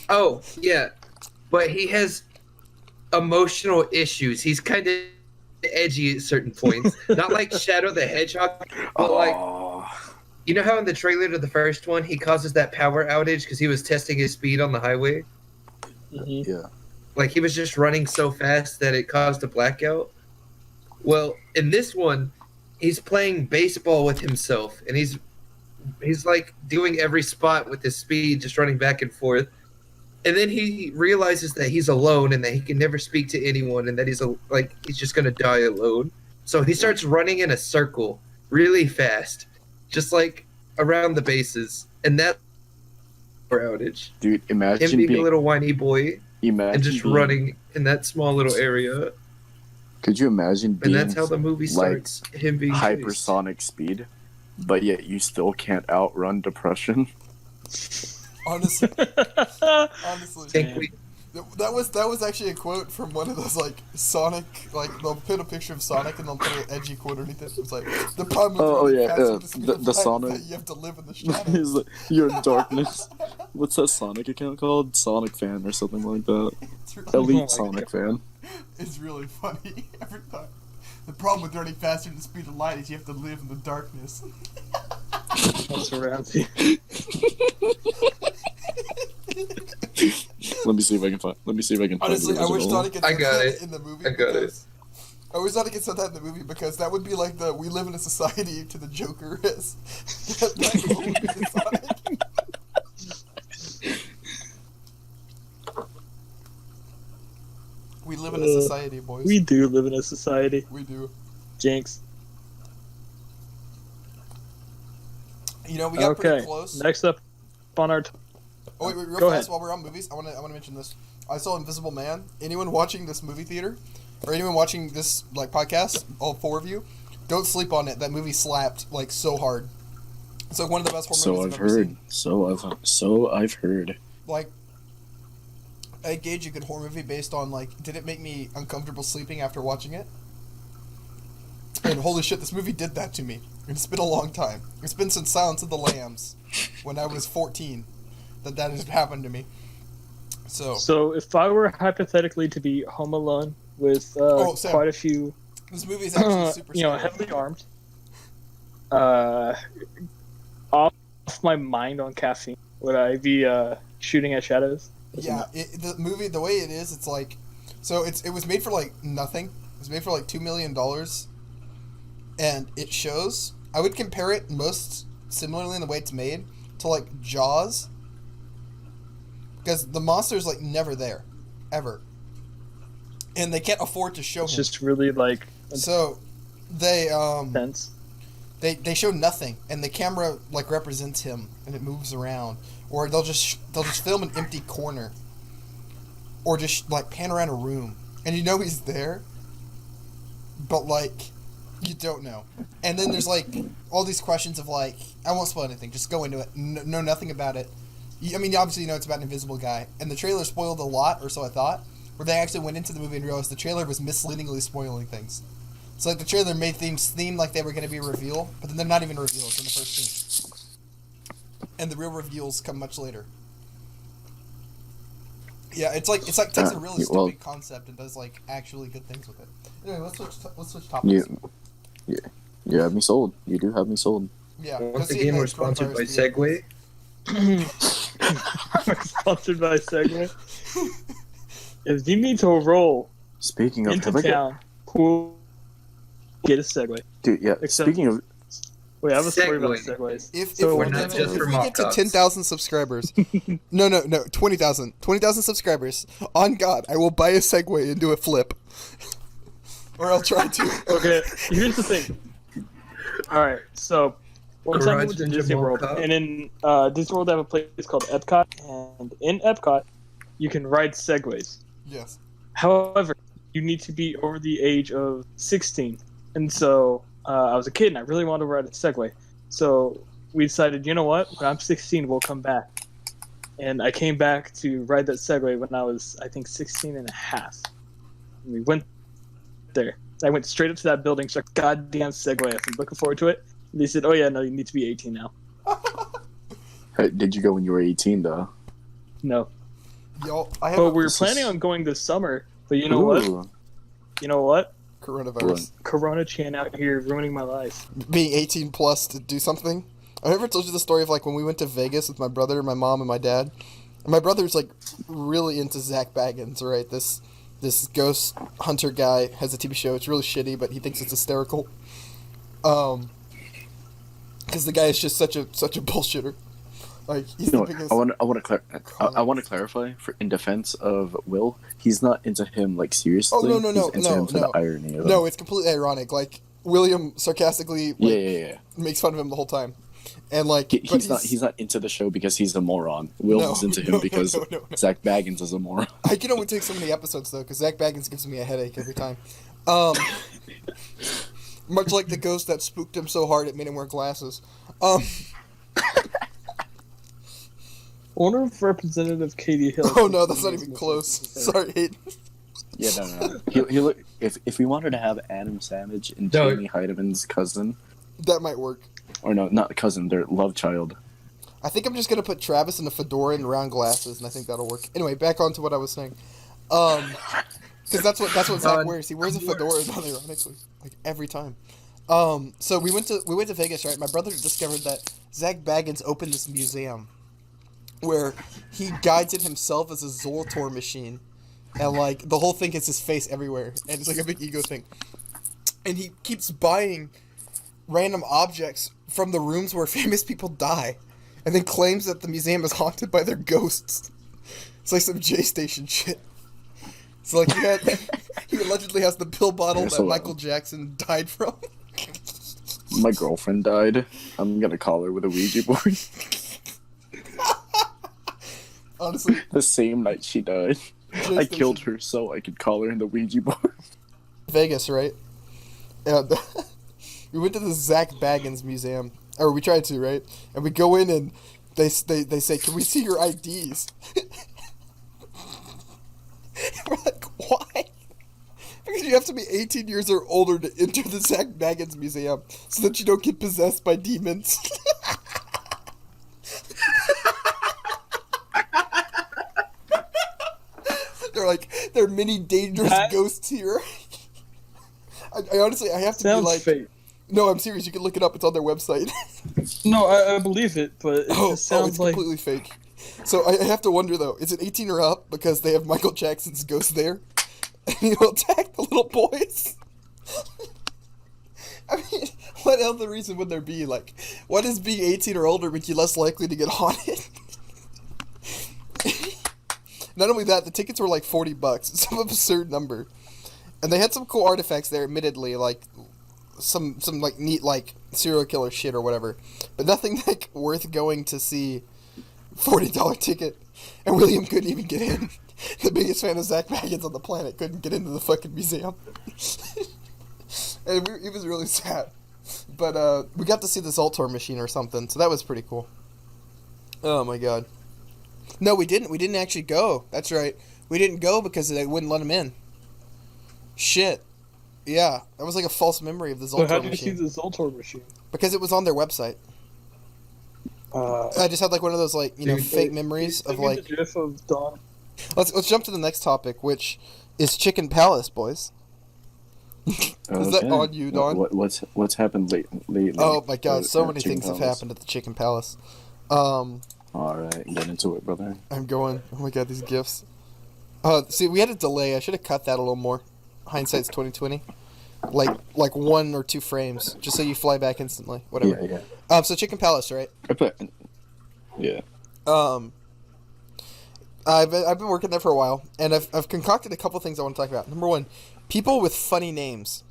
Oh, yeah. But he has emotional issues. He's kind of edgy at certain points. Not like Shadow the Hedgehog, but like, you know how in the trailer to the first one, he causes that power outage because he was testing his speed on the highway?
Mm-hmm.
Yeah.
Like, he was just running so fast that it caused a blackout? Well, in this one, he's playing baseball with himself, and he's like doing every spot with his speed, just running back and forth. And then he realizes that he's alone and that he can never speak to anyone, and that he's just gonna die alone. So he starts running in a circle really fast, just like around the bases, and that power outage.
Dude, imagine
Him being
being
a little whiny boy
imagine
and just
being-
running in that small little area.
Could you imagine
And
being
that's how the movie starts. Him being chased.
hypersonic speed, but yet you still can't outrun depression?
Honestly,
I
honestly,
think we
that was actually a quote from one of those like Sonic, like they'll put a picture of Sonic and they'll put an edgy quote underneath it. It's like the problem with
Oh,
running
yeah,
faster than the speed
the
of light is
Sonic-
that you have to live in the shadows.
He's like, you're in darkness. What's that Sonic account called? Sonic Fan or something like that.
It's really,
Elite
my
Sonic Fan.
it's really funny every time. The problem with running faster than the speed of light is you have to live in the darkness.
That's around you.
Let me see if I can find. Let me see if I can find
Honestly,
the
I wish
original.
Sonic had
I
said
got
that
it.
in the movie.
I got it.
because- I wish Sonic had said that in the movie because that would be like the "We live in a society" to the Joker is. That moment in Sonic. We live in a society, boys.
We do live in a society.
We do.
Jinx.
You know, we got
Okay.
pretty close.
Next up on our.
Oh wait, real
Go
fast
ahead.
while we're on movies, I want to mention this. I saw Invisible Man. Anyone watching this movie theater, or anyone watching this like podcast, all 4 of you, don't sleep on it. That movie slapped like so hard. It's like one of the best horror
So
movies
I've
I've ever
heard.
seen.
So I've heard.
Like, I gauge a good horror movie based on like, did it make me uncomfortable sleeping after watching it? And holy shit, this movie did that to me. It's been a long time. It's been since Silence of the Lambs, when I was 14, that has happened to me.
So if I were hypothetically to be home alone with
Sam.
quite a few,
This movie is actually super scary.
heavily armed, off my mind on caffeine, would I be shooting at shadows?
Yeah, the movie, the way it is, it's like, so it was made for like nothing. It was made for like $2 million, and it shows. I would compare it most similarly in the way it's made to like Jaws, because the monster's like never there, ever, and they can't afford to show
It's
him.
just really like
So they
intense.
they show nothing, and the camera like represents him, and it moves around, or they'll just film an empty corner, or just like pan around a room, and you know he's there, but like you don't know. And then there's like all these questions of like, I won't spoil anything, just go into it, know nothing about it. I mean, obviously you know it's about an invisible guy, and the trailer spoiled a lot, or so I thought, where they actually went into the movie and realized the trailer was misleadingly spoiling things. So like the trailer made things seem like they were going to be a reveal, but then they're not even reveals in the first scene. And the real reveals come much later. Yeah, it's like takes a really stupid concept and does like actually good things with it. Anyway, let's switch topics.
You have me sold. You do have me sold.
Yeah.
Once again, we're sponsored by Segway.
Sponsored by Segway. If you need to roll
Speaking of,
into town, cool, get a Segway.
dude, yeah.
Except-
Speaking of,
Wait, I have a story about
Segway.
Segways.
If
So
we
we're
get
not just for
to
mock-ups.
10,000 subscribers, no, 20,000 subscribers, on God, I will buy a Segway and do a flip. Or I'll try to.
Okay, here's the thing. Alright, so one time we
Garage
went to
Ninja
Disney World,
Mock-up.
and in Disney World they have a place called Epcot, and in Epcot you can ride Segways.
Yes.
However, you need to be over the age of 16. And so I was a kid and I really wanted to ride a Segway. So we decided, you know what? When I'm 16, we'll come back. And I came back to ride that Segway when I was, I think, 16 and a half. And we went there. I went straight up to that building, struck a goddamn Segway. I've been looking forward to it. And they said, oh yeah, no, you need to be 18 now.
hey, did you go when you were 18 though?
No.
Yo, I have
But
a
we were planning on going this summer. But you know what?
Ooh.
You know what?
coronavirus.
Corona-chan out here ruining my life.
Being 18 plus to do something. I never told you the story of like when we went to Vegas with my brother, my mom, and my dad. And my brother's like really into Zach Baggins, right? This ghost hunter guy has a TV show. It's really shitty, but he thinks it's hysterical. Because the guy is just such a bullshitter. Like he's
You know,
the biggest.
I want to clarify for in defense of Will. He's not into him like seriously.
Oh, no,
He's into him for the irony of it.
No, it's completely ironic. Like William sarcastically like,
Yeah.
makes fun of him the whole time, and like
He's not into the show because he's a moron. Will's into him because
no.
Zach Baggins is a moron.
I can only take so many episodes though, because Zach Baggins gives me a headache every time. Much like the ghost that spooked him so hard it made him wear glasses.
Wonder if Representative Katie Hill.
Oh no, that's not even close. Sorry, Hayden.
Yeah, no. He look if we wanted to have Adam Savage and
No.
Jamie Heideman's cousin,
That might work.
or no, not cousin, their love child.
I think I'm just gonna put Travis in a fedora and round glasses, and I think that'll work. Anyway, back on to what I was saying. Because that's what Zach wears. He wears a fedora, unironically, like every time. So we went to Vegas, right? My brother discovered that Zach Baggins opened this museum where he guides it himself as a Zoltor machine, and like the whole thing is his face everywhere, and it's like a big ego thing. And he keeps buying random objects from the rooms where famous people die, and then claims that the museum is haunted by their ghosts. It's like some J Station shit. So like he allegedly has the pill bottle that Michael Jackson died from.
My girlfriend died. I'm gonna call her with a Ouija board.
Honestly,
The same night she died,
J
I killed
Station.
her so I could call her in the Ouija board.
Vegas, right? And we went to the Zach Baggins Museum, or we tried to, right? And we go in and they say, "Can we see your IDs?" We're like, "Why?" Because you have to be 18 years or older to enter the Zach Baggins Museum, so that you don't get possessed by demons. They're like, there are many dangerous
That-
ghosts here. I honestly, I have to
Sounds
be like,
fake.
no, I'm serious. You can look it up. It's on their website.
No, I believe it, but it just
It's
sounds like
completely fake. So I have to wonder though, is it 18 or up because they have Michael Jackson's ghost there, and he'll attack the little boys? I mean, what other reason would there be? Like, what does being 18 or older make you less likely to get haunted? Not only that, the tickets were like $40, some absurd number, and they had some cool artifacts there. Admittedly, like some like neat like serial killer shit or whatever, but nothing like worth going to see. $40 ticket, and William couldn't even get in. The biggest fan of Zach Baggins on the planet couldn't get into the fucking museum. And it was really sad. But we got to see the Zoltar machine or something, so that was pretty cool. Oh my god. No, we didn't. We didn't actually go. That's right. We didn't go because they wouldn't let him in. Shit. Yeah, that was like a false memory of the Zoltar
So how did you
machine.
see the Zoltar machine?
Because it was on their website. I just had like one of those like fake memories of like.
The GIF of Don.
Let's jump to the next topic, which is Chicken Palace, boys. Is that on you, Don?
What's happened lately?
Oh my god, so many
Chicken
things have
Palace?
happened at the Chicken Palace.
All right, get into it, brother.
I'm going. Oh my god, these gifs. See, we had a delay. I should have cut that a little more. Hindsight's 2020. Like 1 or 2 frames, just so you fly back instantly. Whatever.
Yeah.
So Chicken Palace, right?
Yeah.
I've been working there for a while, and I've concocted a couple things I want to talk about. Number one, people with funny names.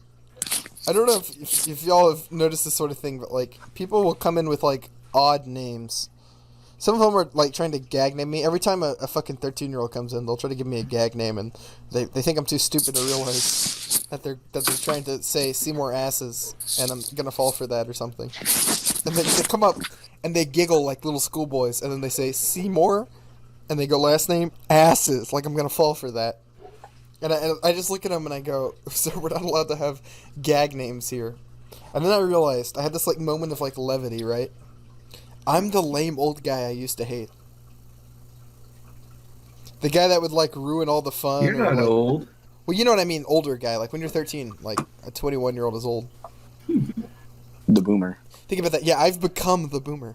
I don't know if y'all have noticed this sort of thing, but like people will come in with like odd names. Some of them are like trying to gag name me. Every time a fucking 13-year-old comes in, they'll try to give me a gag name, and they think I'm too stupid to realize that they're trying to say Seymour asses, and I'm gonna fall for that or something. And they come up and they giggle like little schoolboys, and then they say Seymour, and they go last name asses, like I'm gonna fall for that. And I just look at them and I go, sir, we're not allowed to have gag names here. And then I realized I had this like moment of like levity, right? I'm the lame old guy I used to hate. The guy that would like ruin all the fun.
You're not
like,
old.
Well, you know what I mean, older guy. Like when you're 13, like a 21-year-old is old.
The boomer.
Think about that. Yeah, I've become the boomer,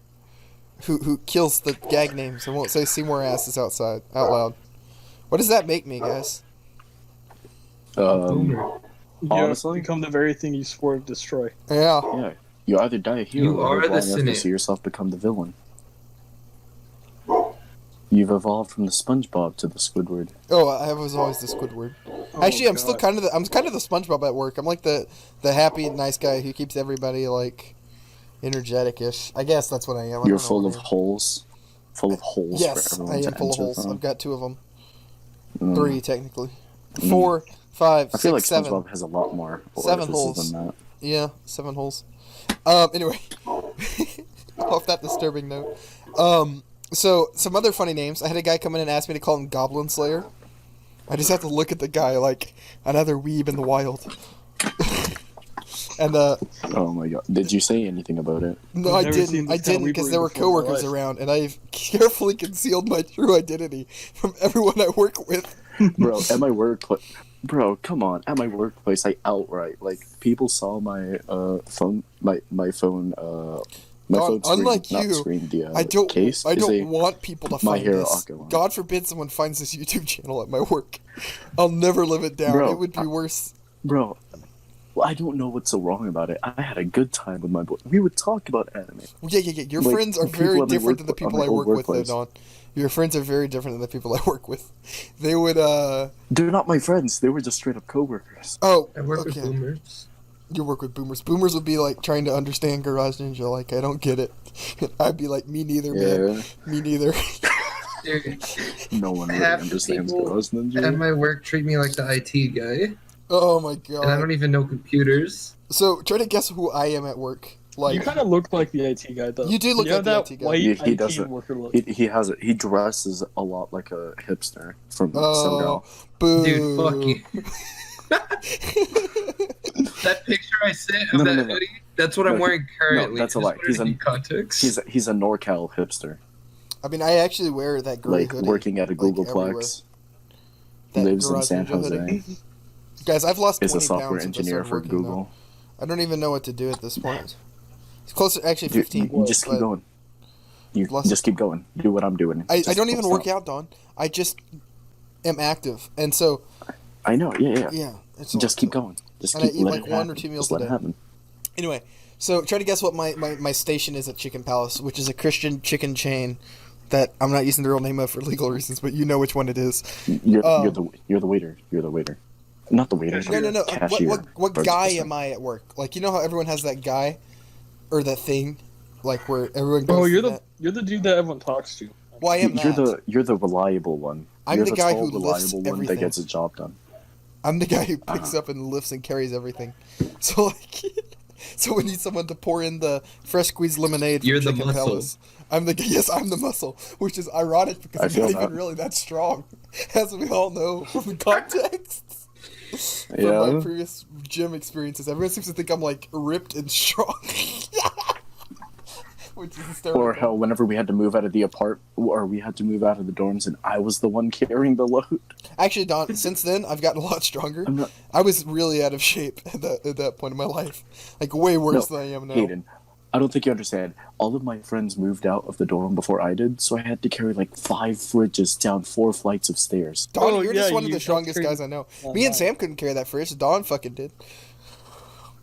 who kills the gag names and won't say Seymour asses out loud. What does that make me, guys?
You
Honestly?
become the very thing you swore to destroy.
Yeah.
Yeah. You either die a hero
You
or
are
live
the
long enough to
cynic.
see yourself become the villain. You've evolved from the SpongeBob to the Squidward.
Oh, I was always the Squidward. Actually, I'm still
God.
kind of the SpongeBob at work. I'm like the happy, nice guy who keeps everybody like energetic-ish. I guess that's what I am.
You're full of holes. Full of holes
Yes,
for
I
everyone
am
to
full of
enter
holes.
from.
I've got 2 of them. 3
Mm.
technically. 4, 5,
I feel
6,
like
7.
SpongeBob has a lot more
7
orifices
holes.
than that.
Yeah, 7 holes. Anyway, off that disturbing note. So some other funny names. I had a guy come in and ask me to call him Goblin Slayer. I just have to look at the guy like another weeb in the wild. And
Oh my god. Did you say anything about it?
no,
I've
I
never seen
didn't. I
this kind of
didn't because
weebery
there were
before in my
coworkers
life.
around, and I've carefully concealed my true identity from everyone I work with.
Bro, at my workplace. Bro, come on. At my workplace, I outright people saw my phone, my phone, my phone screen,
Unlike
not
you,
screen, the
I don't.
case.
I
is a
don't want people to
My
find
Hero
this.
Acapella.
God forbid someone finds this YouTube channel at my work. I'll never live it down.
Bro,
It would be worse.
Bro, well, I don't know what's so wrong about it. I had a good time with my boy. We would talk about anime.
Yeah. Your
like,
friends are
people
very
at my
different than the
work-
people
on my
I
old
work with,
workplace.
though, Don. Your friends are very different than the people I work with. They would,
They're not my friends. They were just straight up coworkers.
Oh,
I work
okay.
with boomers.
You work with boomers. Boomers would be like trying to understand Garage Ninja. Like, I don't get it. I'd be like, me neither, man.
Yeah,
Me neither.
Dude,
no one really
half the
understands
people
Garage
at
Ninja.
my work treat me like the IT guy,
Oh my
and I
god.
don't even know computers.
So, try to guess who I am at work. Like,
You kind of look like the IT guy, though.
You do look
have
like the
that
IT guy.
white
He
IT
doesn't.
worker look.
He dresses a lot like a hipster from
oh,
SoCal.
boo.
Dude, fuck you. That picture I sent of
No,
that
no, no.
hoodie, that's what I'm
No,
wearing currently.
that's a
Just
lie.
put it
He's
in
a-
context.
He's a NorCal hipster,
I mean, I actually wear that gray
like
hoodie.
working at a
like,
Googleplex.
That
Lives in
Garage
San
Ninja hoodie.
Jose.
Guys, I've lost 20
Is a
pounds
software
since I
engineer
started
for
working,
Google.
though. I don't even know what to do at this point. It's closer, actually,
You
15.
just keep
but
going. You
Lost-
just keep going. Do what I'm doing.
I
Just
don't even
don't
work
stop.
out, Don. I just am active, and so
I know. Yeah.
yeah, it's
Just keep going. Just
And I
keep
eat
letting
like
it
1 or
happen.
2 meals
Just let
a
it
day.
happen.
Anyway, so try to guess what my station is at Chicken Palace, which is a Christian chicken chain that I'm not using the real name of for legal reasons, but you know which one it is.
You're the waiter. You're the waiter. Not the waiter.
No.
Cashier.
What guy am I at work? Like, you know how everyone has that guy, or that thing, like where everyone goes.
Oh, you're
to
the you're the dude that everyone talks to.
Well, I am that.
You're the reliable one.
I'm
You're
the guy
tall,
who lifts
reliable one
everything.
that gets a job done.
I'm the guy who picks up and lifts and carries everything. So like, so we need someone to pour in the fresh squeezed lemonade. From
You're the
Chicken
muscle.
Palace. I'm the muscle, which is ironic because
I
I'm
feel
not
that.
even really that strong, as we all know from context. From
Yeah.
my previous gym experiences, everyone seems to think I'm like ripped and strong. Which is hysterical.
Or hell, whenever we had to move out of the we had to move out of the dorms, and I was the one carrying the load.
Actually, Don, since then, I've gotten a lot stronger.
I'm not
I was really out of shape at that point in my life. Like, way worse than I am now.
Hayden. I don't think you understand. All of my friends moved out of the dorm before I did, so I had to carry like 5 fridges down 4 flights of stairs.
Don,
Oh,
you're
yeah,
just one of
you
the
helped
strongest
carry-
guys I know.
Oh,
Me and
nice.
Sam couldn't carry that fridge. Don fucking did.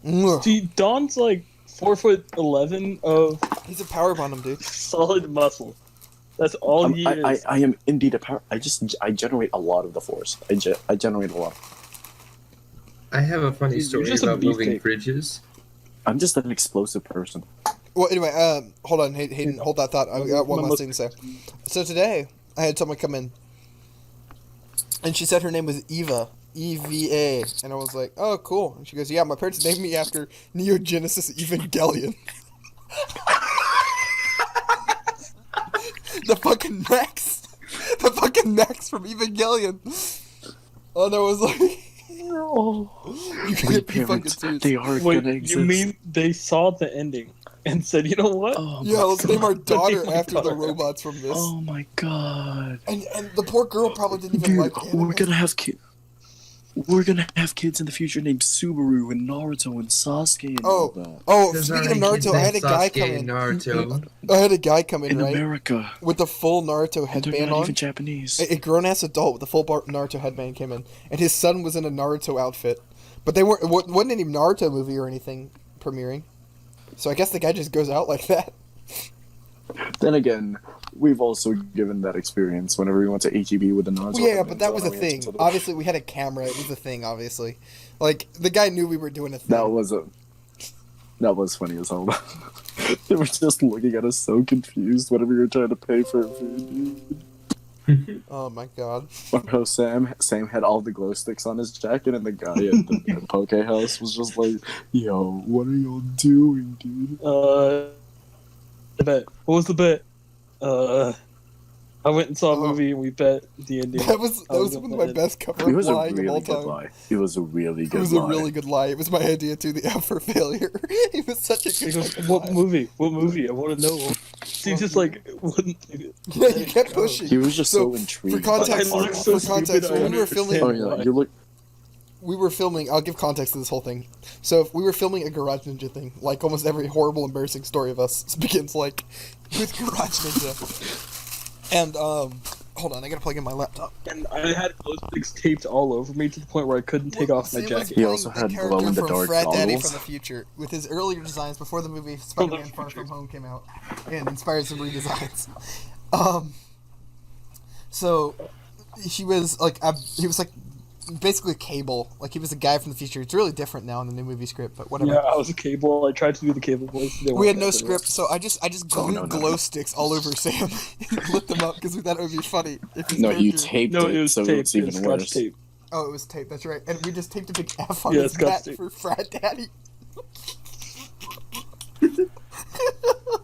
Ugh.
See, Don's like 4'11" of
He's a power bottom, dude.
solid muscle. That's all he is.
I am indeed a power. I generate a lot of the force. I generate a lot.
I have a funny
You're
story
just a
about moving
beefcake.
fridges.
I'm just an explosive person.
Well, anyway, hold on, Hayden, hold that thought. I got one last thing to say. So today, I had someone come in, and she said her name was Eva, EVA, and I was like, oh, cool. And she goes, yeah, my parents named me after Neo Genesis Evangelion. The fucking Max from Evangelion. And I was like,
Oh,
you can't be fucking serious.
they are
Wait,
gonna exist.
you mean they saw the ending and said, you know what?
Oh
Yeah,
my
let's name our
God.
daughter
Name my
after the
daughter.
robots from this.
Oh my god.
And the poor girl probably didn't even
Dude,
like anime.
we're gonna have kids. We're gonna have kids in the future named Subaru and Naruto and Sasuke and all that.
Oh,
There's
speaking of
already kids
Naruto, I had a
named
guy
Sasuke
come
and
in.
Naruto.
I had a guy come in,
In
right?
America.
With the full Naruto
And they're
headband
not
on.
even Japanese.
A grown-ass adult with a full Naruto headband came in. And his son was in a Naruto outfit. But they weren't. It wasn't any Naruto movie or anything premiering. So I guess the guy just goes out like that.
Then again, we've also given that experience whenever we went to HEB with the Naruto.
Well, yeah,
headbands
but that
on
was
our
a thing.
reactions to the-
Obviously, we had a camera. It was a thing, obviously. Like, the guy knew we were doing a thing.
That was funny as hell. They were just looking at us so confused whenever we were trying to pay for food.
Oh, my God.
Or how Sam had all the glow sticks on his jacket, and the guy at the Poke House was just like, "Yo, what are y'all doing, dude?"
The bet. What was the bet? I went and saw a
Oh.
movie and we bet the ending.
That was
I was
one of
gonna
my
bet.
best cover
It
up
was a
lying of all
really good
time.
lie. It was a really
It
good
was
lie.
a really good lie. It was my idea too. The F for failure. It was such a
He
good.
goes,
fucking
what
lie.
movie? What movie? I want to know. He's just like, wouldn't.
Yeah, you kept pushing.
He was just
So,
so intrigued.
For context,
I look so
for context,
stupid, I
when we were filming,
Oh
understand.
yeah, you look.
we were filming. I'll give context to this whole thing. So if we were filming a Garage Ninja thing. Like almost every horrible, embarrassing story of us begins like with Garage Ninja. And hold on, I gotta plug in my laptop.
And I had those things taped all over me to the point where I couldn't take off my
Sam was
jacket.
He
playing
also
the
had
character
glow-in-the-dark
from Frat Daddy
goggles.
from the future with his earlier designs before the movie Spider-Man Far From Home came out and inspired some redesigns. So he was like basically Cable. Like he was a guy from the future. It's really different now in the new movie script, but whatever.
Yeah, I was a Cable. I tried to do the Cable voice. They
We had
weren't
no
that good.
script, so I just glued
no.
glow sticks all over Sam and lit them up because we thought it would be funny. If his
No, you
character-
taped
No,
it,
it was
so
tape.
it's
It
even
was scotch
worse.
tape.
Oh, it was tape. That's right. And we just taped a big F on
Yeah,
his
scotch
back
tape.
for Frat Daddy.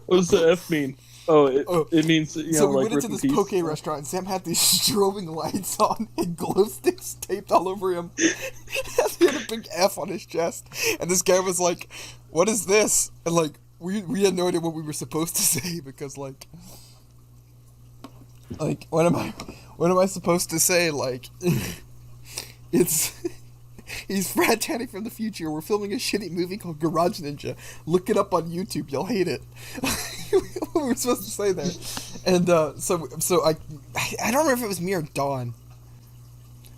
What does the F mean? Oh,
Oh.
it means, you know,
So we
like
went into
rip in
this
peace.
poke restaurant, and Sam had these strobing lights on and glow sticks taped all over him. He had a big F on his chest, and this guy was like, "What is this?" And like, we had no idea what we were supposed to say because like what am I supposed to say? Like, it's. He's Frat Daddy from the future. We're filming a shitty movie called Garage Ninja. Look it up on YouTube. You'll hate it. What we were supposed to say there. And so I don't remember if it was me or Dawn.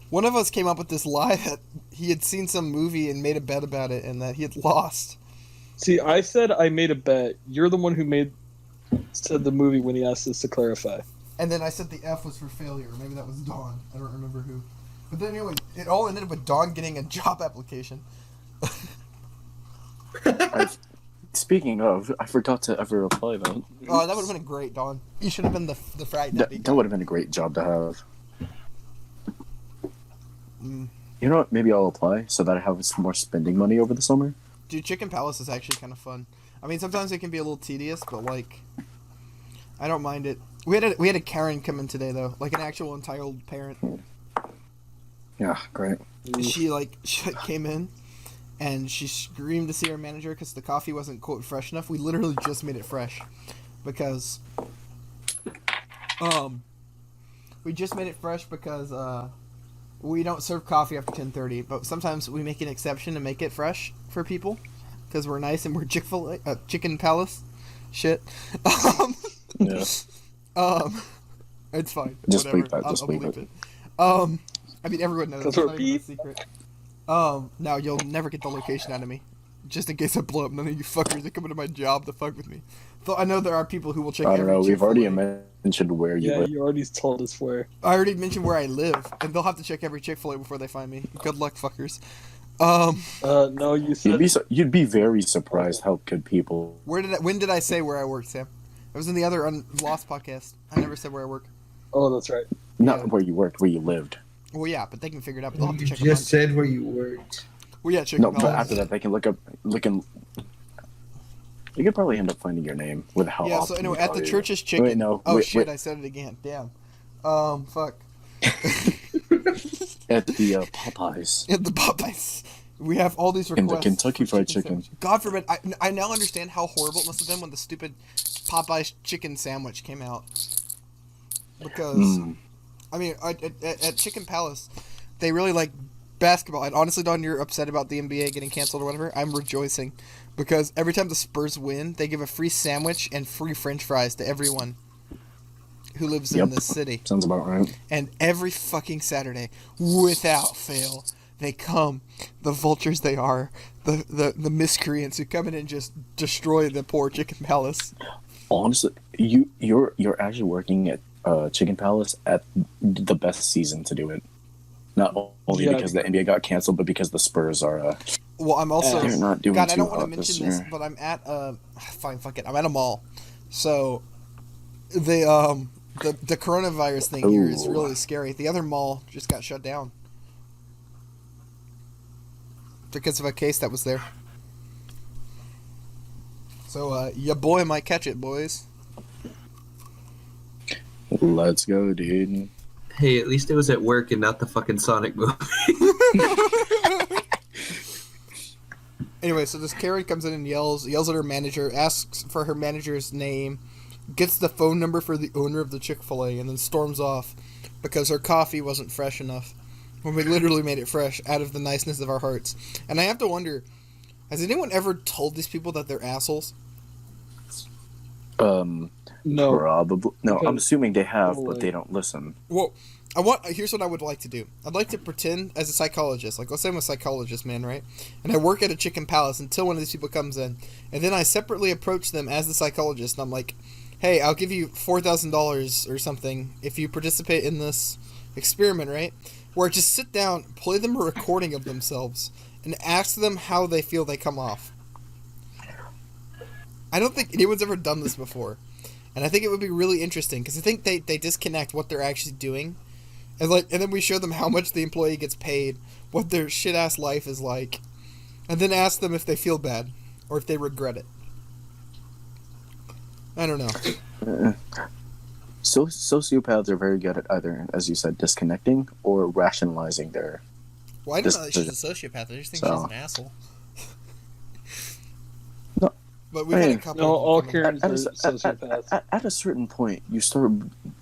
One of us came up with this lie that he had seen some movie and made a bet about it and that he had lost.
See, I said I made a bet. You're the one who said the movie when he asked us to clarify.
And then I said the F was for failure. Maybe that was Dawn. I don't remember who. But then anyway, it all ended with Dawn getting a job application.
Speaking of, I forgot to ever reply though.
Oh, that would have been great, Dawn. You should have been the fright daddy.
That would have been a great job to have.
Mm.
You know what? Maybe I'll apply so that I have some more spending money over the summer.
Dude, Chicken Palace is actually kind of fun. I mean, sometimes it can be a little tedious, but like, I don't mind it. We had a Karen come in today though, like an actual entitled parent.
Yeah, great.
She came in, and she screamed to see our manager because the coffee wasn't quote fresh enough. We literally just made it fresh, because we just made it fresh because we don't serve coffee after 10:30, but sometimes we make an exception to make it fresh for people because we're nice and we're Chicken Palace shit.
Yeah.
It's fine.
Just
Whatever.
bleep that. Just
I'll
bleep
bleep
it.
I mean, everyone knows.
That's
It's
our
not even a
beef.
secret. Now you'll never get the location out of me. Just in case I blow up, none of you fuckers that come into my job to fuck with me. Though I know there are people who will check
I don't
every
know. We've
Chick-fil-A.
already mentioned where you
Yeah,
live.
you already told us where.
I already mentioned where I live, and they'll have to check every Chick-fil-A before they find me. Good luck, fuckers.
No, you said.
You'd be very surprised how good people.
When did I say where I work, Sam? It was in the other Lost podcast. I never said where I work.
Oh, that's right.
Not
Yeah.
where you worked, where you lived.
Well, yeah, but they can figure it out. They'll have to
You
check
just
them
said where you worked.
Well, yeah, Chicken
No, but
Palace.
after that, they can look. You could probably end up finding your name with how
Yeah, so
often
anyway,
you
at
call
the
you.
church's chicken.
Wait, no.
Oh
wait,
shit,
wait.
I said it again. Damn. Fuck.
At the Popeyes.
At the Popeyes. We have all these
In
requests.
the Kentucky
for
Fried Chicken.
sandwich. God forbid. I now understand how horrible it must have been when the stupid Popeyes chicken sandwich came out. Because, I mean, at Chicken Palace, they really like basketball. And honestly, Don, you're upset about the NBA getting canceled or whatever. I'm rejoicing. Because every time the Spurs win, they give a free sandwich and free french fries to everyone who lives in
Yep.
this city.
Sounds about right.
And every fucking Saturday, without fail, they come, the vultures they are, the miscreants who come in and just destroy the poor Chicken Palace.
Honestly, you're actually working at Chicken Palace at the best season to do it. Not only
Yeah.
because the NBA got canceled, but because the Spurs are.
Well, I'm also...
They're not doing
God, I
too
don't want to
hot this
mention this,
year.
but I'm at fine, fuck it. I'm at a mall. So, the coronavirus thing here is
Ooh.
really scary. The other mall just got shut down. Because of a case that was there. So, your boy might catch it, boys.
Let's go, dude.
Hey, at least it was at work and not the fucking Sonic movie.
Anyway, so this Karen comes in and yells at her manager, asks for her manager's name, gets the phone number for the owner of the Chick-fil-A, and then storms off because her coffee wasn't fresh enough when we literally made it fresh out of the niceness of our hearts. And I have to wonder, has anyone ever told these people that they're assholes?
No.
Probably. No, I'm
Because-
assuming they have, but they don't listen.
Well, here's what I would like to do. I'd like to pretend as a psychologist. Like, let's say I'm a psychologist, man, right? And I work at a Chicken Palace until one of these people comes in. And then I separately approach them as the psychologist. And I'm like, hey, I'll give you $4,000 or something if you participate in this experiment, right? Where I just sit down, play them a recording of themselves, and ask them how they feel they come off. I don't think anyone's ever done this before. And I think it would be really interesting because I think they disconnect what they're actually doing. And then we show them how much the employee gets paid, what their shit ass life is like, and then ask them if they feel bad or if they regret it. I don't know.
So sociopaths are very good at either, as you said, disconnecting or rationalizing their.
Well, I don't know that she's a sociopath. I just think she's an asshole.
No.
But we've had a
Hey.
couple.
No, all
of them come in.
Karens are sociopaths.
At a certain point, you start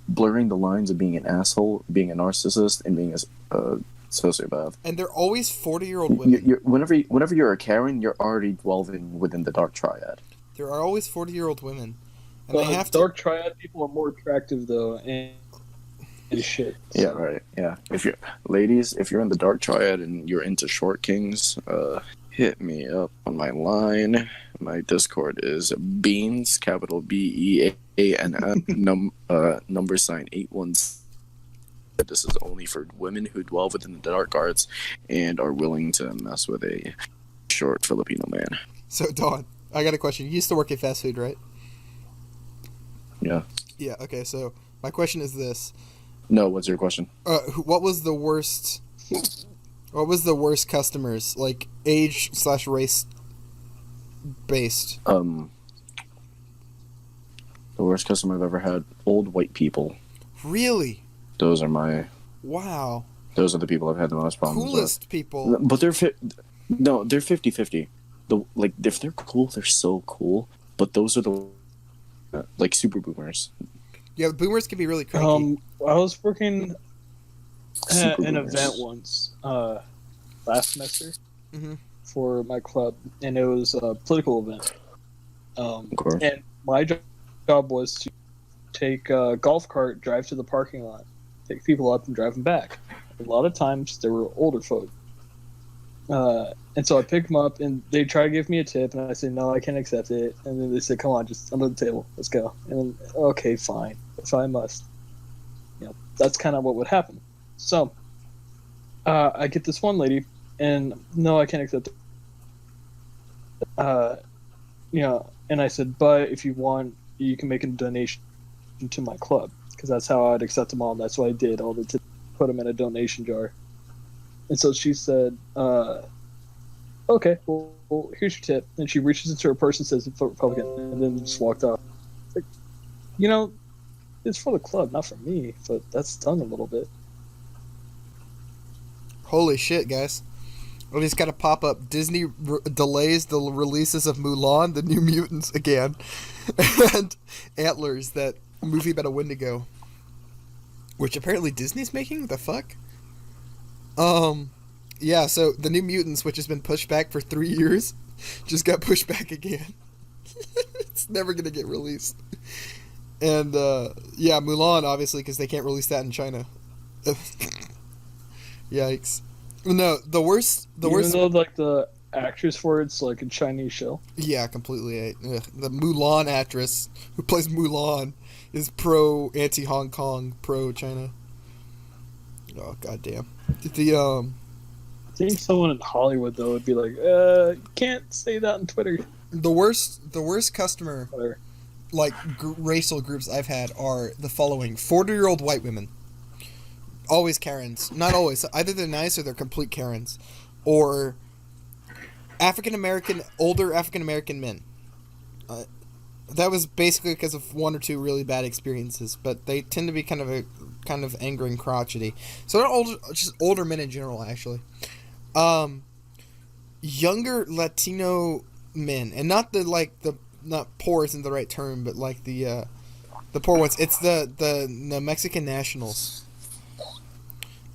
blurring the lines of being an asshole, being a narcissist, and being a sociopath.
And they're always 40-year-old women.
Whenever you're a Karen, you're already delving within the dark triad.
There are always 40-year-old women. And
Well,
they have to.
dark triad people are more attractive though, and shit.
Yeah, right. Yeah, if you're in the dark triad and you're into short kings, hit me up on my line. My Discord is Beans, capital BEANS, number sign 817. This is only for women who dwell within the dark arts and are willing to mess with a short Filipino man.
So, Dawn, I got a question. You used to work at fast food, right?
Yeah.
Yeah, okay, so my question is this.
No, what's your question?
What was the worst customers, like age/race based?
The worst customer I've ever had, old white people.
Really?
Those are
Wow.
Those are the people I've had the most problems
Coolest
with.
people.
But they're 50-50. If they're cool, they're so cool. But those are the super boomers.
Yeah, boomers can be really cranky.
I was working at
Super
an
boomers.
event once last semester
Mhm.
for my club, and it was a political event.
Of course.
And my job was to take a golf cart, drive to the parking lot, pick people up, and drive them back. A lot of times there were older folk. And so I picked them up, and they try to give me a tip, and I said, no, I can't accept it. And then they said, come on, just under the table. Let's go. And then, okay, fine. If I must. That's kind of what would happen. So I get this one lady, and no, I can't accept it. And I said, but if you want, you can make a donation to my club, because that's how I'd accept them all. That's what I did. All the tips, put them in a donation jar. And so she said, okay, well, here's your tip. And she reaches into her purse and says, vote Republican, and then just walked off. Like, it's for the club, not for me, but that's stung a little bit.
Holy shit, guys. We just got to pop up. Disney delays the releases of Mulan, the New Mutants again, and Antlers, that movie about a Wendigo, which apparently Disney's making? The fuck? Yeah, so the New Mutants, which has been pushed back for 3 years, just got pushed back again. It's never going to get released. And, yeah, Mulan, obviously, because they can't release that in China. Yikes. No, the worst...
Even though, the actress for it's, a Chinese show.
Yeah, completely. Ugh. The Mulan actress who plays Mulan is pro-anti-Hong Kong, pro-China. Oh, goddamn.
I think someone in Hollywood, though, would be like, you can't say that on Twitter.
The worst customer,
Whatever.
racial groups I've had are the following: 40-year-old white women, always Karens. Not always. Either they're nice or they're complete Karens, or older African American men. That was basically because of one or two really bad experiences, but they tend to be kind of angry and crotchety. So they're just older men in general, actually. Younger Latino men, and not not poor isn't the right term, but the poor ones. It's the Mexican nationals.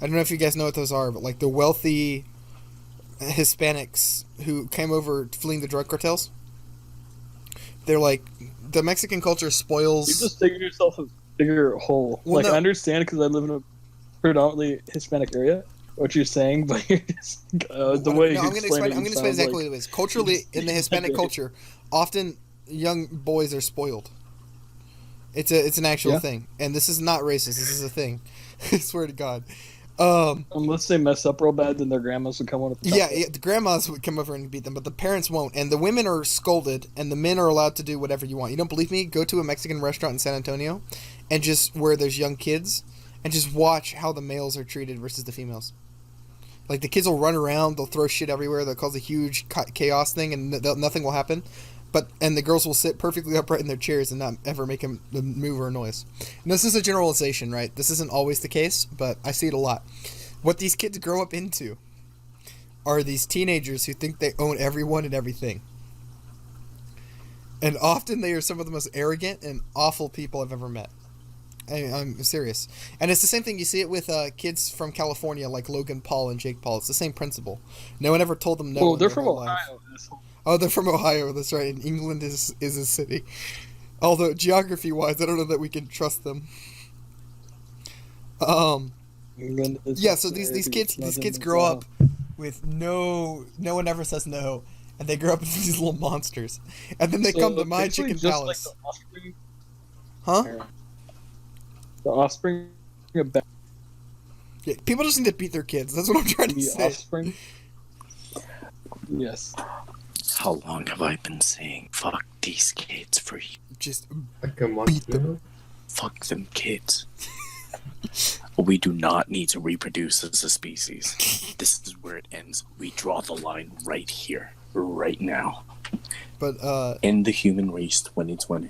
I don't know if you guys know what those are, but the wealthy Hispanics who came over fleeing the drug cartels. They're the Mexican culture spoils.
You just digging yourself a bigger hole.
Well, no.
I understand because I live in a predominantly Hispanic area. What you're saying, but you're just, the way you
I'm going to explain. I'm going to explain exactly
like
what it is. Culturally, in the Hispanic culture, often young boys are spoiled. It's an actual thing, and this is not racist. This is a thing. I swear to God.
Unless they mess up real bad, then their grandmas would come on.
Yeah, the grandmas would come over and beat them, but the parents won't. And the women are scolded, and the men are allowed to do whatever you want. You don't believe me? Go to a Mexican restaurant in San Antonio, and just where there's young kids, and just watch how the males are treated versus the females. The kids will run around, they'll throw shit everywhere, they'll cause a huge chaos thing, and nothing will happen. And the girls will sit perfectly upright in their chairs and not ever make a move or a noise. And this is a generalization, right? This isn't always the case, but I see it a lot. What these kids grow up into are these teenagers who think they own everyone and everything. And often they are some of the most arrogant and awful people I've ever met. I'm serious. And it's the same thing. You see it with kids from California like Logan Paul and Jake Paul. It's the same principle. No one ever told them no.
Oh, they're from Ohio.
Oh, they're from Ohio. That's right. And England is a city. Although geography-wise, I don't know that we can trust them. Yeah. So these kids grow up with no one ever says no, and they grow up as these little monsters, and then they come to my
basically
chicken
just
palace.
Like the offspring,
Huh?
the offspring of
Yeah, people just need to beat their kids. That's what I'm trying to
the
say.
offspring. Yes.
How long have I been saying fuck these kids for you?
Just
Like a month
Beat them.
now.
Fuck them kids. We do not need to reproduce as a species. This is where it ends. We draw the line right here, right now.
but
End the human race 2020.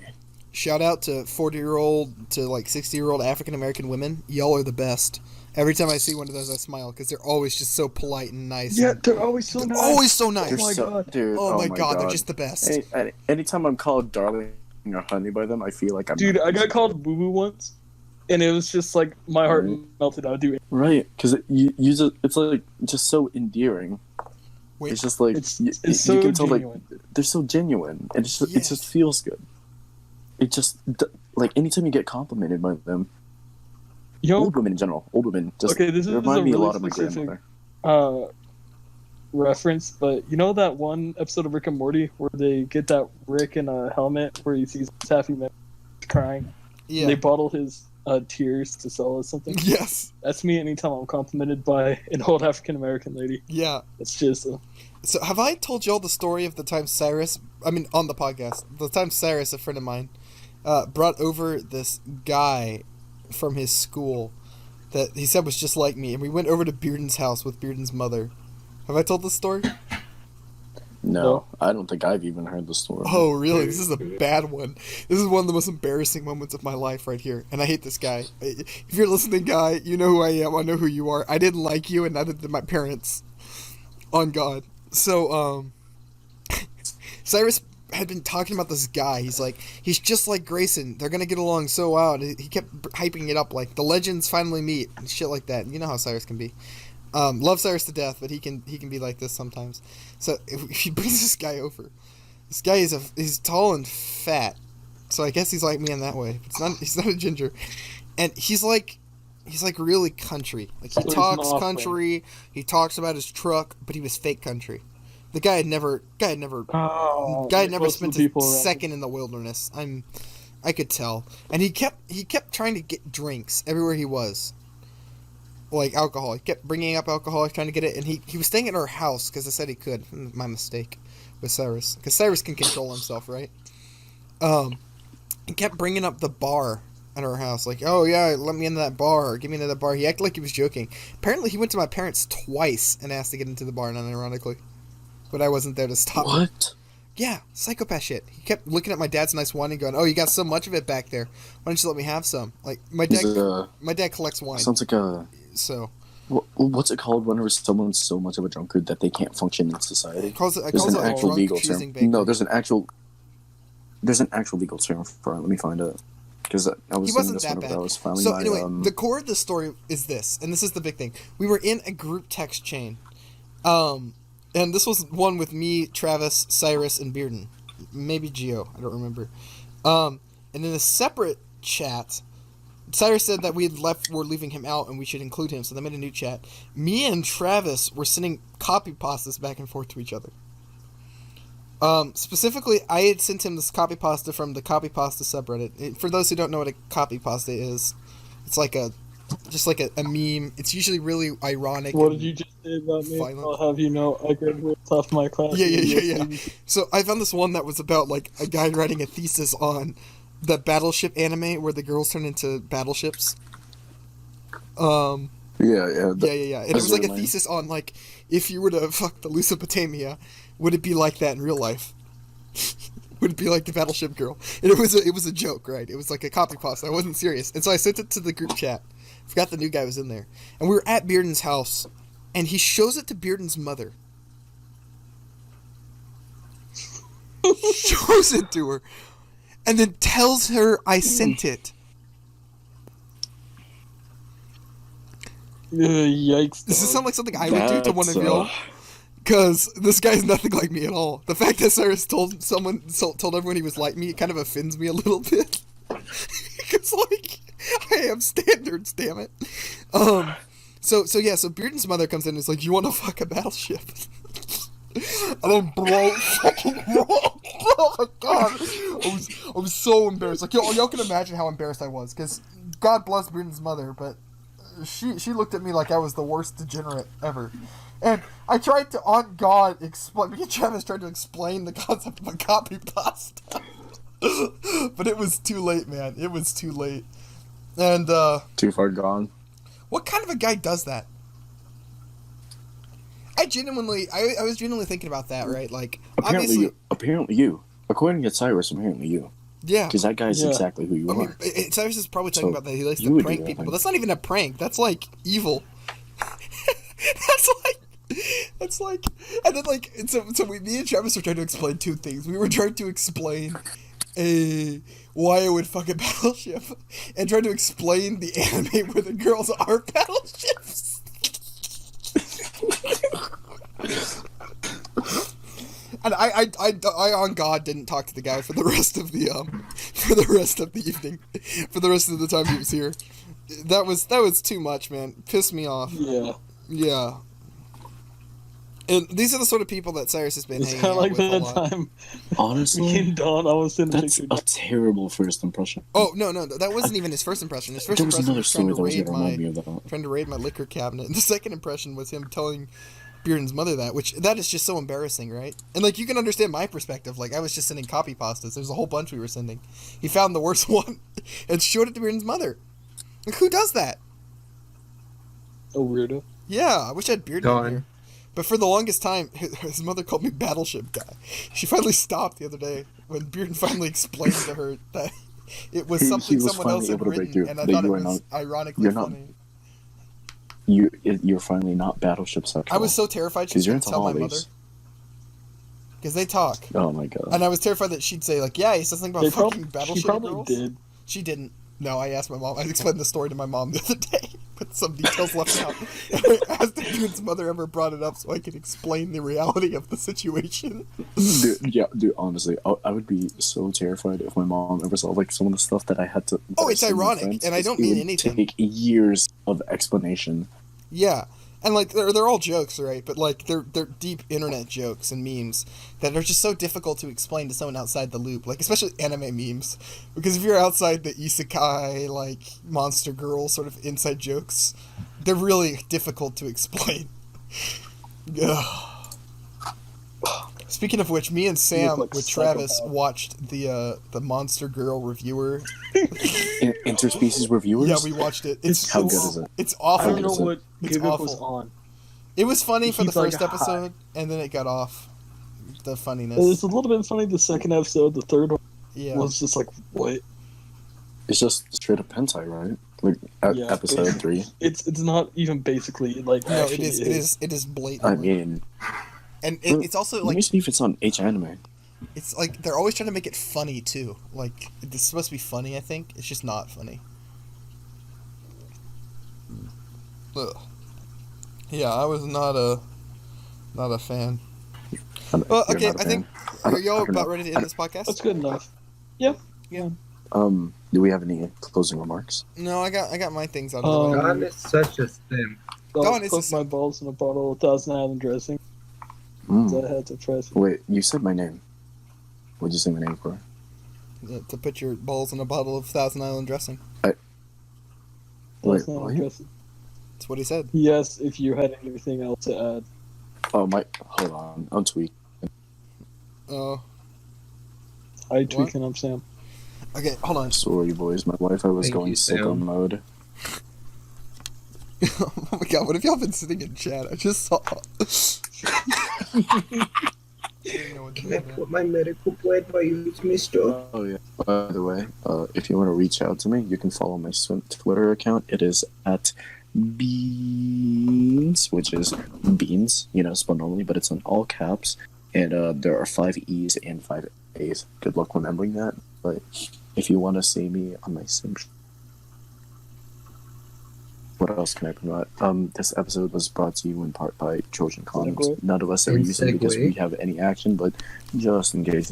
shout out to 40-year-old to like 60-year-old African American women. Y'all are the best. Every time I see one of those, I smile because they're always just so polite and nice.
Yeah,
and
they're always so
they're
nice.
always so nice.
They're
my
so,
God.
dude.
Oh my god,
god,
they're just the best.
Anytime I'm called darling or honey by them, I feel like I'm.
Dude, I got called boo boo once, and it was just like my heart
Right.
melted. I would do it.
Right, because it's like just so endearing.
Wait,
It's just like
It's
you
so
can tell
genuine.
like they're so genuine, and it
Yes.
just feels good. It just like anytime you get complimented by them,
You know,
old women in general, old women just
Okay, this is
remind
a
me a
really
lot of my
specific-
grandmother.
reference, but you know that one episode of Rick and Morty where they get that Rick in a helmet where he sees Taffy Man crying.
yeah.
And they bottle his tears to sell us something.
Yes.
That's me anytime I'm complimented by an old African American lady.
Yeah.
It's just
So have I told y'all the story of the time Cyrus, I mean on the podcast, the time Cyrus, a friend of mine, brought over this guy from his school that he said was just like me, and we went over to Bearden's house with Bearden's mother. Have I told this story?
No, I don't think I've even heard the story.
Oh, really? This is a bad one. This is one of the most embarrassing moments of my life right here, and I hate this guy. If you're listening, guy, you know who I am. I know who you are. I didn't like you, and neither did my parents. On God. So, Cyrus had been talking about this guy. He's like, he's just like Grayson. They're gonna get along so well. And he kept hyping it up like the legends finally meet and shit like that. You know how Cyrus can be. Love Cyrus to death, but he can be like this sometimes. So if he brings this guy over. This guy he's tall and fat, so I guess he's like me in that way. He's not a ginger, and he's like really country. Like he
So he's
talks
an off-brand.
country. He talks about his truck, but he was fake country. The guy had never spent
most of
a
the people around
second in the wilderness. I could tell, and he kept trying to get drinks everywhere he was. Like alcohol, he kept bringing up alcohol, trying to get it, and he was staying at our house because I said he could. My mistake with Cyrus, because Cyrus can control himself, right? He kept bringing up the bar at our house, like, oh yeah, let me into that bar, or get me into that bar. He acted like he was joking. Apparently, he went to my parents twice and asked to get into the bar, unironically, but I wasn't there to stop him.
What?
Yeah, psychopath shit. He kept looking at my dad's nice wine and going, "Oh, you got so much of it back there. Why don't you let me have some?" Like my dad collects wine,
Sounds like a.
so
What's it called whenever someone's so much of a drunkard that they can't function in society?
I calls it
There's an
a
actual
drunk
legal
choosing
term.
baker.
No, there's an actual legal term for it. Let me find it. Because I was
He
saying
wasn't
this
that
whenever
bad.
I was filing
So
my
anyway, the core of the story is this, and this is the big thing. We were in a group text chain, and this was one with me, Travis, Cyrus, and Bearden, maybe Gio, I don't remember. And in a separate chat, Cyrus said that we're leaving him out, and we should include him. So they made a new chat. Me and Travis were sending copy pastas back and forth to each other. Specifically, I had sent him this copy pasta from the copy pasta subreddit. For those who don't know what a copy pasta is, it's like just like a meme. It's usually really ironic.
What
and
did you just say about me?
violent.
I'll have you know, I graduated top of my class.
Yeah. So I found this one that was about like a guy writing a thesis on the Battleship anime where the girls turn into battleships.
Yeah.
Yeah. And it
that's
was like a
really
thesis on like if you were to fuck the Lusopotamia, would it be like that in real life? Would it be like the Battleship girl? And it was a joke, right? It was like a copy pasta. I wasn't serious, and so I sent it to the group chat. Forgot the new guy was in there, and we were at Bearden's house, and he shows it to Bearden's mother. Shows it to her, and then tells her I sent it.
Yikes.
Does this
dog.
sound like something I would do to one of y'all? Because this guy's nothing like me at all. The fact that Cyrus told everyone he was like me, it kind of offends me a little bit. Because, like, I have standards, damn it. So Bearden's mother comes in and is like, "You want to fuck a battleship?" And then bro, fucking oh my god, I was so embarrassed. Like y'all can imagine how embarrassed I was, because God bless Bearden's mother, but she looked at me like I was the worst degenerate ever. And I tried to, on God, explain. Me and Travis tried to explain the concept of a copy pasta. But it was too late, man. It was too late. And,
Too far gone.
what kind of a guy does that? I was genuinely thinking about that, right? Like,
Apparently you. According to Cyrus, apparently you.
yeah.
Because that guy's exactly who you
I
are.
mean, Cyrus is probably talking
So,
about that he likes
you
to
would
prank
do that
people,
thing.
but that's not even a prank. That's like evil. That's like, and then like, me and Travis were trying to explain two things. We were trying to explain why I would fuck a battleship, and trying to explain the anime where the girls are battleships. And I on God didn't talk to the guy for the rest of the evening, for the rest of the time he was here. That was too much, man. Pissed me off.
Yeah.
Yeah. And these are the sort of people that Cyrus has been
It's
hanging
kind of
out
like
with a
that
lot.
time.
Honestly,
Me and Dawn, I was in the
that's
picture.
a terrible first impression.
Oh no, that wasn't even his first impression. His first
There was
impression
another
was trying
story
to
that was
raid
going to remind me of that.
trying to raid my liquor cabinet. And the second impression was him telling Bearden's mother that is just so embarrassing, right? And like, you can understand my perspective. Like, I was just sending copy pastas. There's a whole bunch we were sending. He found the worst one and showed it to Bearden's mother. Like, who does that?
A weirdo.
Yeah, I wish I had Bearden in
Dawn.
here. But for the longest time, his mother called me Battleship Guy. She finally stopped the other day when Bearden finally explained to her that it was
He
something
was
someone else
finally
had
able to break
written,
through
and I
that
thought it
you are
was
not-
ironically
you're not-
funny.
You're finally not battleship sexual.
I was so terrified she was
'Cause you're
going to
into
tell my mother.
holidays.
Because they talk.
Oh my god.
And I was terrified that she'd say, like, yeah, he said something about fucking
She
Battleship
probably
girls.
did.
She didn't. No, I asked my mom. I explained the story to my mom the other day, with some details left out. I asked if Dude's mother ever brought it up so I could explain the reality of the situation.
Dude, honestly, I would be so terrified if my mom ever saw like some of the stuff that I had to.
Oh, it's
send my
ironic,
friends,
and I
'cause
don't
it
mean
would
anything.
Take years of explanation.
Yeah, and like they're all jokes, right? But like they're deep internet jokes and memes that are just so difficult to explain to someone outside the loop. Like, especially anime memes, because if you're outside the isekai, like monster girl sort of inside jokes, they're really difficult to explain. Ugh. Speaking of which, me and Sam
like
with Travis
psychopath.
watched the Monster Girl reviewer.
Interspecies reviewers.
Yeah, we watched it. It's
How good is it?
It's
I
awful.
don't know
is it?
what
It's
Giguk was
awful.
on.
It was funny for the
He's, like,
first
high.
episode, and then it got off. The
It
funniness.
was a little bit funny the second episode. The third one
Yeah.
was just like, what?
It's just straight up hentai, right? Like
Yeah,
episode
basically.
3.
It's not even basically like.
No,
actually
it is blatant.
I mean,
and
well,
it's also
let me
like,
see if it's on H anime.
it's like they're always trying to make it funny too. Like, it's supposed to be funny, I think. It's just not funny. Ugh. Yeah, I was not a fan. Well,
You're
okay,
not a
I think
fan.
are y'all
I don't
about
know.
ready to end this podcast?
That's good enough.
Do we have any closing remarks?
No, I got my things out of the way.
God is such a simp.
Dawn,
I'll
it's
put
just-
my balls in a bottle of Thousand Island dressing.
Mm.
So I had to press it.
Wait, you said my name. What'd you say my name for?
To put your balls in a bottle of Thousand Island dressing.
Wait,
Thousand Island
what?
dressing.
That's what he said.
Yes, if you had anything else to add.
Oh my! Hold on, I'm tweaking.
Oh,
I tweaking up Sam.
okay, hold on.
Sorry, boys. My Wi-Fi was
Thank
going
you,
sicko
Sam.
mode.
Oh my god, what have y'all been sitting in chat? I just saw.
Can I put my medical plate by you, mister?
Oh yeah. By the way, if you want to reach out to me, you can follow my Twitter account. It is at Beans, which is Beans, spelled normally, but it's in all caps. And there are 5 E's and 5 A's. Good luck remembering that. But if you want to see me on my sim, what else can I promote? This episode was brought to you in part by Trojan Condoms.
Segue.
None of us are
And
using it because
segue.
we have any action, but just in case,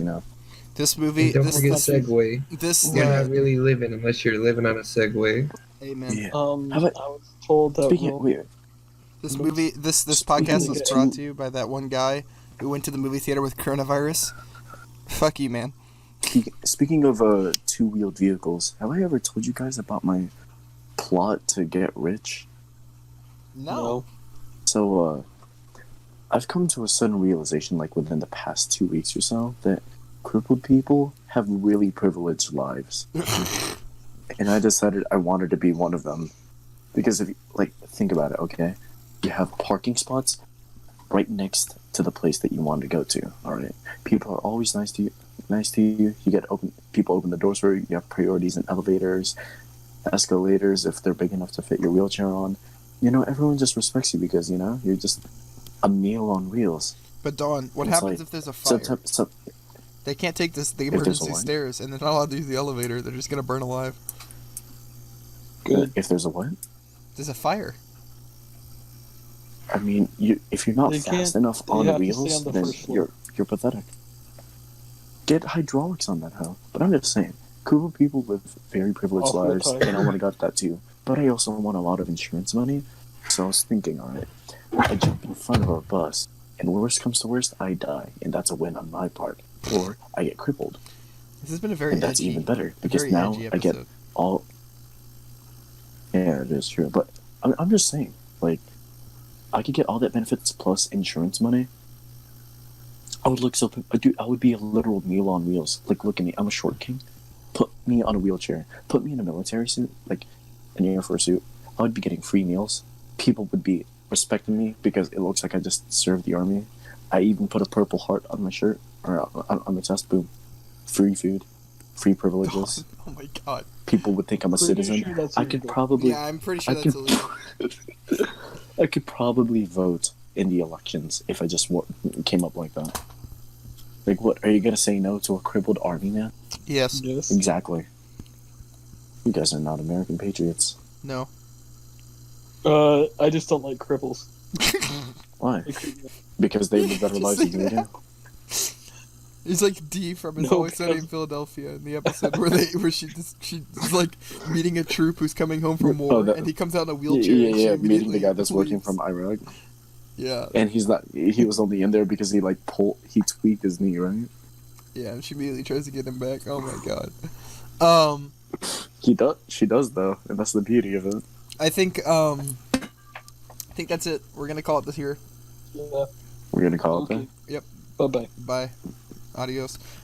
This movie,
And don't
this
forget
this
Segway.
this.
You're not really living unless you're living on a Segway.
Amen.
Yeah.
I
How about-
was told that.
Speaking of, wait,
This movie, this
Speaking
podcast
of
was
two-
brought to you by that one guy who went to the movie theater with coronavirus. Fuck you, man.
speaking of two-wheeled vehicles, have I ever told you guys about my plot to get rich?
No.
So, I've come to a sudden realization, like within the past 2 weeks or so, that crippled people have really privileged lives. And I decided I wanted to be one of them. Because if you, like, think about it, okay? You have parking spots right next to the place that you want to go to, alright? People are always nice to you. You get people open the doors for you. You have priorities in elevators, escalators, if they're big enough to fit your wheelchair on. You know, everyone just respects you because, you know, you're just a meal on wheels.
But Dawn, what
It's
happens
like-
if there's a fire?
So,
They can't take the
there's a
emergency
what?
stairs, and they're not allowed to use the elevator. They're just gonna burn alive.
Good.
if there's a what?
There's a fire.
I mean, if you're not
They
fast
can't-
enough
they
on
have to stay
wheels,
on the
then
first floor.
you're pathetic. Get hydraulics on that hoe. But I'm just saying, cool people live very privileged
Off the
lives,
tire.
and I want to got that too. But I also want a lot of insurance money, so I was thinking, alright, I jump in front of a bus, and worst comes to worst, I die, and that's a win on my part. Or I get crippled,
This has been a very
and that's
edgy,
even better because
very
now
edgy
I get
episode.
all. Yeah, it is true, but I'm just saying, like, I could get all that benefits plus insurance money. I would look so, dude. I would be a literal meal on wheels. Like, look at me. I'm a short king. Put me on a wheelchair. Put me in a military suit, like an Air Force suit. I would be getting free meals. People would be respecting me because it looks like I just served the army. I even put a purple heart on my shirt or on my chest. Boom, free food, free privileges.
Oh my god.
People would think I'm a
Pretty
citizen.
sure that's
I could
illegal.
probably.
Yeah, I'm pretty sure
I
that's
could-
illegal.
I could probably vote in the elections if I just came up like that. Like, what? Are you gonna say no to a crippled army man?
Yes.
Yes.
Exactly. You guys are not American patriots.
No.
I just don't like cripples.
Why?
They creep me out.
Because they live better
Just
lives
say
than you do.
It's like Dee from It's
No,
Always Sunny in
because-
Philadelphia in the episode where she's like meeting a troop who's coming home from war,
Oh, that-
and he comes out in a
Yeah,
wheelchair.
yeah,
and she
yeah. Meeting the
immediately
guy that's working
leaves.
from Iraq,
Yeah,
and he's not. He was only in there because he tweaked his knee, right?
yeah, and she immediately tries to get him back. Oh my god.
He does. She does though, and that's the beauty of it.
I think that's it. We're gonna call it this here.
Yeah.
We're gonna call it
Okay.
that.
Bye bye.
Bye. Adios.